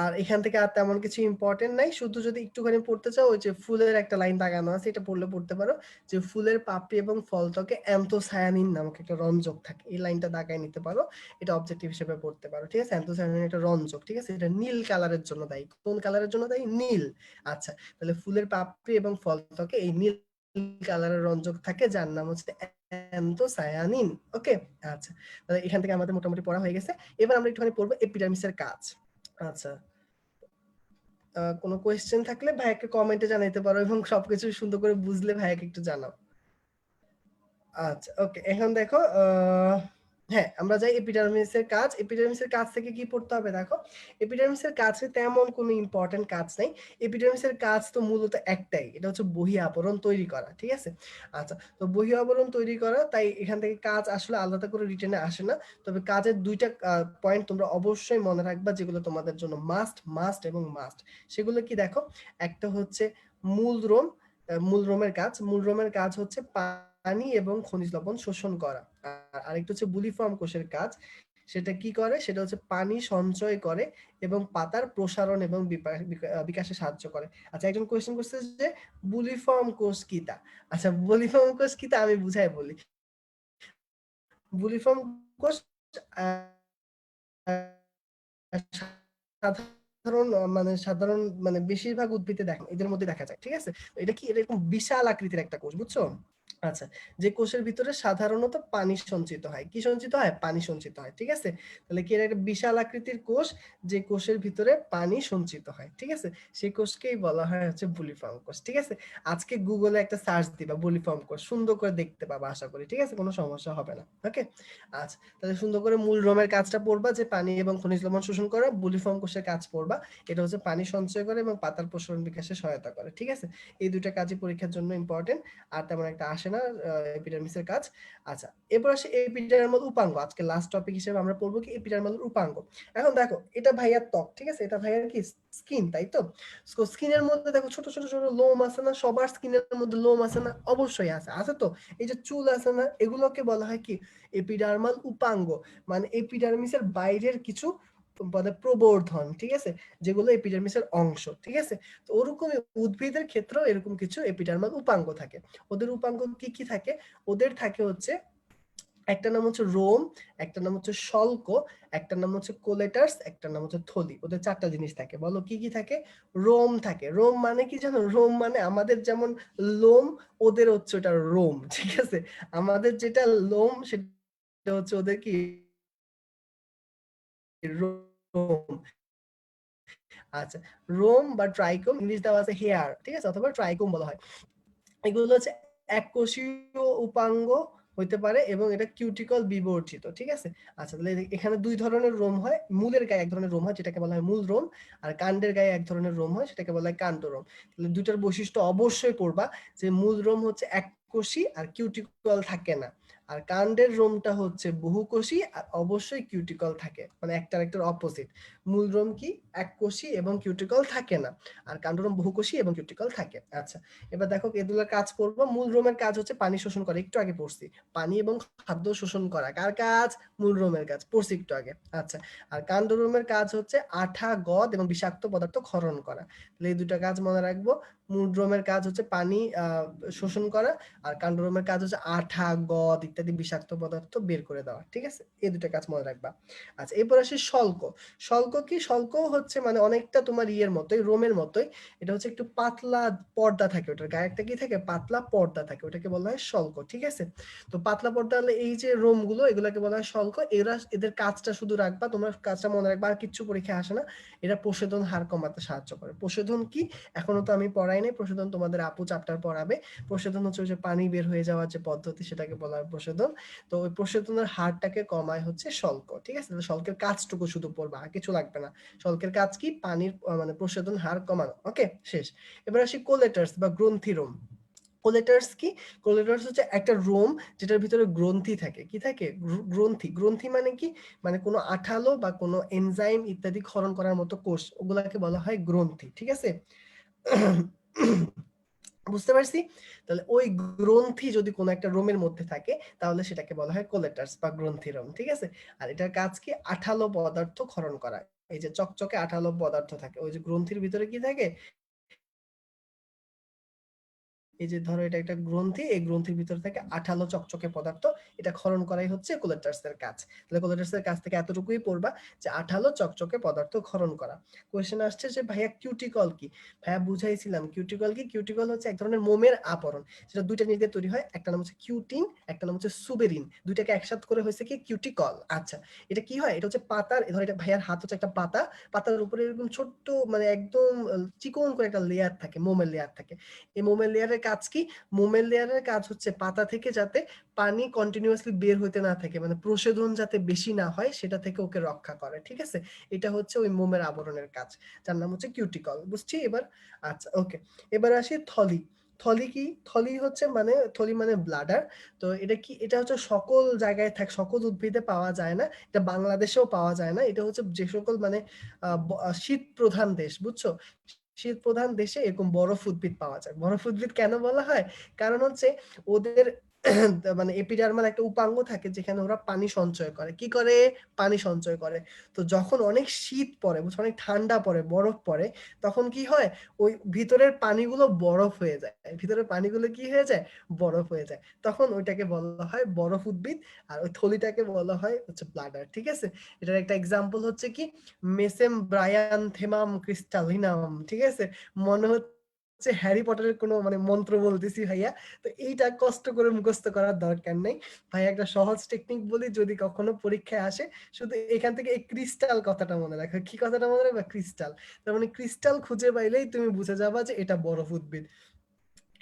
[SPEAKER 1] আর এখান থেকে আর তেমন কিছু ইম্পোর্টেন্ট নাই। শুধু যদি একটুখানি পড়তে চাও, ওই যে ফুলের একটা লাইন দাগানো আছে, এটা পড়লে পড়তে পারো যে ফুলের পাপড়ি এবং ফলত্বকে অ্যান্থোসায়ানিন নামক একটা রঞ্জক থাকে। এই লাইনটা দাগায় নিতে পারো। এটা অবজেক্টিভ হিসেবে পড়তে পারো। ঠিক আছে? অ্যান্থোসায়ানিন একটা রঞ্জক। ঠিক আছে? এটা নীল কালারের জন্য দায়ী। কোন কালারের জন্য দায়ী? নীল। আচ্ছা। তাহলে ফুলের পাপড়ি এবং ফলত্বকে এই নীল কালারের রঞ্জক থাকে, যার নাম হচ্ছে অ্যান্থোসায়ানিন। ওকে? আচ্ছা। তাহলে এখান থেকে আমাদের মোটামুটি পড়া হয়ে গেছে। এবার আমরা একটুখানি পড়বো এপিডার্মিসের কাজ। আচ্ছা। কোনো কোয়েশ্চেন থাকলে ভাইয়াকে কমেন্টে জানাইতে পারো, এবং সবকিছু সুন্দর করে বুঝলে ভাইয়াকে একটু জানাও। আচ্ছা, ওকে। এখন দেখো, হ্যাঁ, আমরা যাই এপিডার্মিসের কাজ। এপিডার্মিসের কাজ থেকে কি পড়তে হবে দেখো। এপিডার্মিসের কাছে তেমন কোনো ইম্পর্টেন্ট কাজ নাই। এপিডার্মিসের কাজ তো মূলত একটাই। এটা হচ্ছে বহি আবরণ তৈরি করা। ঠিক আছে? আচ্ছা, তো বহি আবরণ তৈরি করা, তাই এখান থেকে কাজ আসলে আলাদা করে রিটেনে আসে না। তবে কাজের ২ টা পয়েন্ট তোমরা অবশ্যই মনে রাখবা, যেগুলো তোমাদের জন্য মাস্ট এবং মাস্ট। সেগুলো কি দেখো? একটা হচ্ছে মূল রোম। মূল রোমের কাজ। মূল রোমের কাজ হচ্ছে পানি এবং খনিজ লবণ শোষণ করা। আর আরেকটা হচ্ছে বুলিফর্ম কোষের কাজ। সেটা কি করে? সেটা হচ্ছে পানি সঞ্চয় করে এবং পাতার প্রসারণ এবং বিকাশে সাহায্য করে। আচ্ছা, একজন কোয়েশ্চেন করছে যে বুলিফর্ম কোষ কি তা? আচ্ছা, বুলিফর্ম কোষ কি তা আমি বুঝাই বলি। বুলিফর্ম কোষ সাধারণ সাধারণ বেশিরভাগ উদ্ভিদে এদের মধ্যে দেখা যায়। ঠিক আছে? এটা কি এরকম বিশাল আকৃতির একটা কোষ, বুঝছো? আচ্ছা, যে কোষের ভিতরে সাধারণত পানি সঞ্চিত হয়। কি সঞ্চিত হয়? পানি সঞ্চিত হয়। ঠিক আছে? তাহলে কি, এটা একটা বিশাল আকৃতির কোষ, যে কোষের ভিতরে পানি সঞ্চিত হয়। ঠিক আছে? সেই কোষকেই বলা হয় হচ্ছে বুলিফর্ম কোষ। ঠিক আছে? আজকে গুগলে একটা সার্চ দিবা বুলিফর্ম কোষ, সুন্দর করে দেখতে পাবা আশা করি। ঠিক আছে? কোনো সমস্যা হবে না। ওকে? আচ্ছা, তাহলে সুন্দর করে মূল রোমের কাজটা পড়বা, যে পানি এবং খনিজ লবণ শোষণ করা। বুলিফর্ম কোষের কাজ পড়বা, এটা হচ্ছে পানি সঞ্চয় করে এবং পাতার প্রসারণ বিকাশে সহায়তা করে। ঠিক আছে? এই দুইটা কাজই পরীক্ষার জন্য ইম্পর্টেন্ট। আর তেমন একটা আসে না এপিডার্মিসের কাজ। আচ্ছা, এরপর আসে এপিডার্মাল উপাঙ্গ। আজকে লাস্ট টপিক হিসেবে আমরা পড়বো কি এপিডার্মাল উপাঙ্গ। এখন দেখো, এটা ভাইয়ার ত্বক। ঠিক আছে? এটা ভাইয়ার কি স্কিন, তাই তো? স্কিনের মধ্যে দেখো ছোট ছোট ছোট লোম আছে না? সবার স্কিনের মধ্যে লোম আছে না? অবশ্যই আছে, আছে তো। এই যে চুল আছে না, এগুলোকে বলা হয় কি এপিডার্মাল উপাঙ্গ। মানে এপিডার্মিসের বাইরের কিছু প্রবর্ধন। ঠিক আছে? যেগুলো এপিডার্মিসের অংশ। ঠিক আছে? তো ওরকমই উদ্ভিদের ক্ষেত্রেও এরকম কিছু এপিডার্মাল উপাঙ্গ থাকে। ওদের উপাঙ্গ কি কি থাকে? ওদের থাকে হচ্ছে, একটা নাম হচ্ছে রোম, একটা নাম হচ্ছে শল্ক, একটা নাম হচ্ছে কোলেটার্স, একটা নাম হচ্ছে থলি। ওদের 4টা জিনিস থাকে। বলো কি কি থাকে? রোম থাকে। রোম মানে কি জানো? রোম মানে আমাদের যেমন লোম, ওদের হচ্ছে ওটা রোম। ঠিক আছে? আমাদের যেটা লোম, সেটা হচ্ছে ওদের কি রোম। আচ্ছা, রোম বা ট্রাইকোম, ইংলিশ দেওয়া আছে হেয়ার। ঠিক আছে? অথবা ট্রাইকোম বলা হয়। এগুলো হচ্ছে এককোষীয় উপাঙ্গ হইতে পারে এবং এটা কিউটিকল বিবর্জিত। ঠিক আছে? আচ্ছা, তাহলে এখানে 2 ধরনের রোম হয়। মূলের গায়ে এক ধরনের রোম হয়, যেটাকে বলা হয় মূল রোম। আর কাণ্ডের গায়ে এক ধরনের রোম হয়, সেটাকে বলা হয় কাণ্ড রোম। তাহলে দুইটার বৈশিষ্ট্য অবশ্যই পড়বা, যে মূল রোম হচ্ছে এককোষী আর কিউটিকল থাকে না। আর কাণ্ডের রোমটা হচ্ছে বহুকোষী আর অবশ্যই কিউটিকল থাকে, মানে একটার একটার অপোজিট। মূল রোম কি এককোষী এবং কিউটিকল থাকে না, আর কাণ্ডরোম বহুকোষী এবং কিউটিকল থাকে। আচ্ছা, এবার দেখো এগুলোর কাজ করবো। মূল রোমের কাজ হচ্ছে পানি শোষণ করা, একটু আগে পড়ছি। পানি এবং খাদ্য শোষণ করা কার কাজ? মূল রোমের কাজ, পড়ছি একটু আগে। আচ্ছা, আর কাণ্ড রোমের কাজ হচ্ছে আঠা, গদ এবং বিষাক্ত পদার্থ ক্ষরণ করা। তাহলে এই দুটা কাজ মনে রাখবো। মূল রোমের কাজ হচ্ছে পানি শোষণ করা, আর কাণ্ড রোমের কাজ হচ্ছে আঠা, গদ ইত্যাদি বিষাক্ত পদার্থ বের করে দেওয়া। ঠিক আছে? এই দুটা কাজ মনে রাখবা। আচ্ছা, এরপর আসি শল্ক। শল্ক কি? শল্ক হচ্ছে অনেকটা তোমার ইয়ের মতোই, রোমের মতোই। এটা হচ্ছে একটু পাতলা পর্দা থাকে, ওটার গায়ে একটা কি থাকে? পাতলা পর্দা থাকে, ওটাকে বলা হয় শল্ক। ঠিক আছে? তো পাতলা পর্দা হলে এই যে রোম গুলো, এগুলোকে বলা হয় শল্ক। এদের কাজটা শুধু রাখবা, তোমরা কাজটা মনে রাখবা, আর কিচ্ছু পরীক্ষায় আসে না। এরা প্রশোধন হার কমাতে সাহায্য করে। প্রশোধন কি? এখনো তো আমি পড়াই নাই প্রশোধন, তোমাদের আপু চ্যাপ্টার পড়াবে। প্রশোধন হচ্ছে ওই যে পানি বের হয়ে যাওয়ার যে পদ্ধতি, সেটাকে বলা হয় প্রশোধন। তো ওই প্রশোধনের হারটাকে কমায় হচ্ছে শল্ক। ঠিক আছে? তাহলে শল্কের কাজটুকু শুধু পড়বা, আর কিছু লাগবে না। শল্কের কাজ কি? পানির প্রশোধন হার কমানো। ওকে, শেষ। এবার আসি কোলেটার্স বা গ্রন্থিরোম। কোলেটার্স কি? কোলেটার্স হচ্ছে একটা রোম, যেটার ভিতরে গ্রন্থি থাকে। কি থাকে? গ্রন্থি। গ্রন্থি মানে কি? মানে কোনো আঠালো বা কোনো এনজাইম ইত্যাদি ক্ষরণ করার মতো কোষ, ওগুলাকে বলা হয় গ্রন্থি। ঠিক আছে? বুঝতে পারছি? তাহলে ওই গ্রন্থি যদি কোনো একটা রোমের মধ্যে থাকে, তাহলে সেটাকে বলা হয় কোলেটার্স বা গ্রন্থিরোম। ঠিক আছে? আর এটার কাজ কি? আঠালো পদার্থ ক্ষরণ করা। এই যে চকচকে আঠালো পদার্থ থাকে, ওই যে গ্রন্থির ভিতরে কি থাকে, এই যে ধরো এটা একটা গ্রন্থি, এই গ্রন্থির ভিতরে থাকে আঠালো চকচকে পদার্থ, এটা ক্ষরণ করাই হচ্ছে কোলেটার্স এর কাজ। তাহলে কোলেটার্স এর কাজ থেকে এতটুকুই পড়বা যে আঠালো চকচকে পদার্থ ক্ষরণ করা। কোশ্চেন আসছে যে ভাইয়া কিউটিকল কি? ভাইয়া বুঝাইছিলাম কিউটিকল কি। কিউটিকল হচ্ছে এক ধরনের মোমের আবরণ, যেটা দুইটা জিনিস দিয়ে তৈরি হয়, একটা নাম হচ্ছে কিউটিন, একটা নাম হচ্ছে সুবেরিন, দুইটাকে একসাথে করে হয়েছে কি কিউটিকল। আচ্ছা, এটা কি হয়, এটা হচ্ছে পাতার, ধর এটা ভাইয়ার হাত হচ্ছে একটা পাতা, পাতার উপরে এরকম ছোট্ট মানে একদম চিকন করে একটা লেয়ার থাকে, মোমের লেয়ার থাকে। এই মোমের লেয়ারের কাজ কি? মোমের লেয়ারের কাজ হচ্ছে পাতা থেকে যাতে পানি কন্টিনিউয়াসলি বের হইতে না থাকে, মানে প্রশোধন যাতে বেশি না হয় সেটা থেকে ওকে রক্ষা করে, ঠিক আছে? এটা হচ্ছে ওই মোমের আবরণের কাজ, যার নাম হচ্ছে কিউটিকল। বুঝছি এবার? আচ্ছা, ওকে। এবার আসি থলি। থলি কি? থলি হচ্ছে মানে, থলি মানে ব্লাডার। তো এটা কি? এটা হচ্ছে সকল জায়গায় থাকে, সকল উদ্ভিদে পাওয়া যায় না, এটা বাংলাদেশেও পাওয়া যায় না। এটা হচ্ছে যে সকল মানে শীত প্রধান দেশ, বুঝছো, শীত প্রধান দেশে এরকম বরফ উদ্ভিদ পাওয়া যায়। বরফ উদ্ভিদ কেন বলা হয়? কারণ হচ্ছে ওদের মানে এপিডার্মাল একটা উপাঙ্গ থাকে যেখানে ওরা পানি সঞ্চয় করে। কি করে? পানি সঞ্চয় করে। তো যখন অনেক শীত পড়ে, বুঝছো, অনেক ঠান্ডা পড়ে, বরফ পড়ে, তখন কি হয়, ওই ভিতরের পানিগুলো বরফ হয়ে যায়, ভিতরের পানিগুলো কি হয়ে যায়, বরফ হয়ে যায়। তখন ওইটাকে বলা হয় বরফ উদ্ভিদ, আর ওই থলিটাকে বলা হয় হচ্ছে ব্লাডার, ঠিক আছে? এটার একটা এক্সাম্পল হচ্ছে কি, মেসেম ব্রায়ানথেমাম ক্রিস্টালিনাম, ঠিক আছে? মনে হচ্ছে হ্যারি পটারের কোনো মানে মন্ত্র বলতেছি ভাইয়া। তো এইটা কষ্ট করে মুখস্থ করার দরকার নেই ভাই, একটা সহজ টেকনিক বলি, যদি কখনো পরীক্ষায় আসে, শুধু এখান থেকে এই ক্রিস্টাল কথাটা মনে রাখো। কি কথাটা মনে রাখবে? ক্রিস্টাল। তার মানে ক্রিস্টাল খুঁজে পাইলেই তুমি বুঝে যাবা যে এটা বরফ উদ্ভিদ।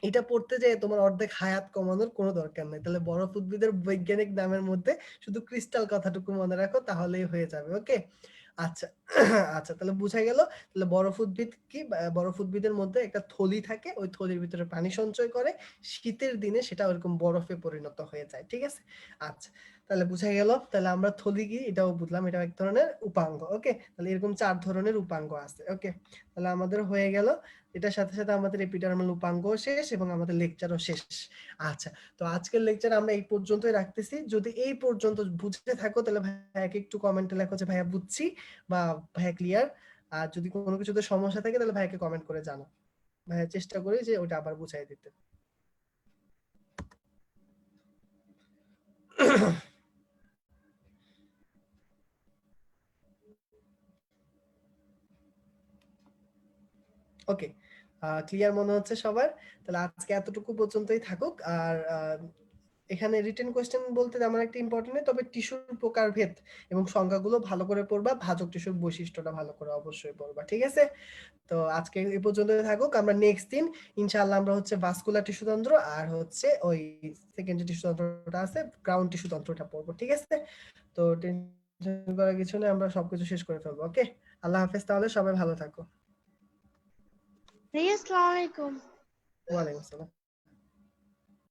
[SPEAKER 1] এটা পড়তে যেয়ে তোমার অর্ধেক হায়াত কমানোর কোনো দরকার নেই। তাহলে বরফ উদ্ভিদের বৈজ্ঞানিক নামের মধ্যে শুধু ক্রিস্টাল কথাটুকু মনে রাখো, তাহলেই হয়ে যাবে। ওকে, আচ্ছা। আচ্ছা, তাহলে বুঝা গেল। তাহলে বরফ উদ্ভিদ কি? বরফ উদ্ভিদের মধ্যে একটা থলি থাকে, ওই থলির ভিতরে পানি সঞ্চয় করে, শীতের দিনে সেটা ওরকম বরফে পরিণত হয়ে যায়, ঠিক আছে? আচ্ছা, তাহলে বুঝা গেল। তাহলে আমরা থলি কি এটাও বুঝলাম, এটা এক ধরনের উপাঙ্গ। ওকে, তাহলে এরকম 4 ধরনের উপাঙ্গ আছে। ওকে, তাহলে আমাদের হয়ে গেল। এটার সাথে সাথে আমাদের এপিডার্মাল উপাঙ্গ শেষ এবং আমাদের লেকচারও শেষ। আচ্ছা, তো আজকের লেকচার আমরা এই পর্যন্তই রাখতেছি। যদি এই পর্যন্ত বুঝতে থাকো তাহলে ভাইয়াকে একটু কমেন্টে লেখো যে ভাইয়া বুঝছি বা ভাইয়া ক্লিয়ার। আর যদি কোনো কিছুতে সমস্যা থাকে তাহলে ভাইয়াকে কমেন্ট করে জানাও, ভাইয়া চেষ্টা করি যে ওটা আবার বুঝাই দিতে। ওকে, ক্লিয়ার মনে হচ্ছে সবার। তাহলে আজকে এতটুকু পর্যন্তই থাকুক। আর এখানে রিটেন কোশ্চেন বলতে আমার একটা ইম্পর্টেন্ট, তবে টিস্যুর প্রকারভেদ এবং সংজ্ঞাগুলো ভালো করে পড়বা, ভাজক টিস্যুর বৈশিষ্ট্যটা ভালো করে অবশ্যই পড়বা, ঠিক আছে? তো আজকে এই পর্যন্ত থাকুক। আমরা নেক্সট দিন ইনশাআল্লাহ আমরা হচ্ছে ভাস্কুলার টিস্যু তন্ত্র আর হচ্ছে ওই সেকেন্ডারি টিস্যু তন্ত্রটা আছে, গ্রাউন্ড টিস্যু তন্ত্রটা পড়বো, ঠিক আছে? তো টেনশন করার কিছু নেই, আমরা সবকিছু শেষ করে ফেলবো। ওকে, আল্লাহ হাফেজ, তাহলে সবাই ভালো থাকো।
[SPEAKER 2] আসসালামু আলাইকুম।
[SPEAKER 1] ওয়ালাইকুম আসসালাম।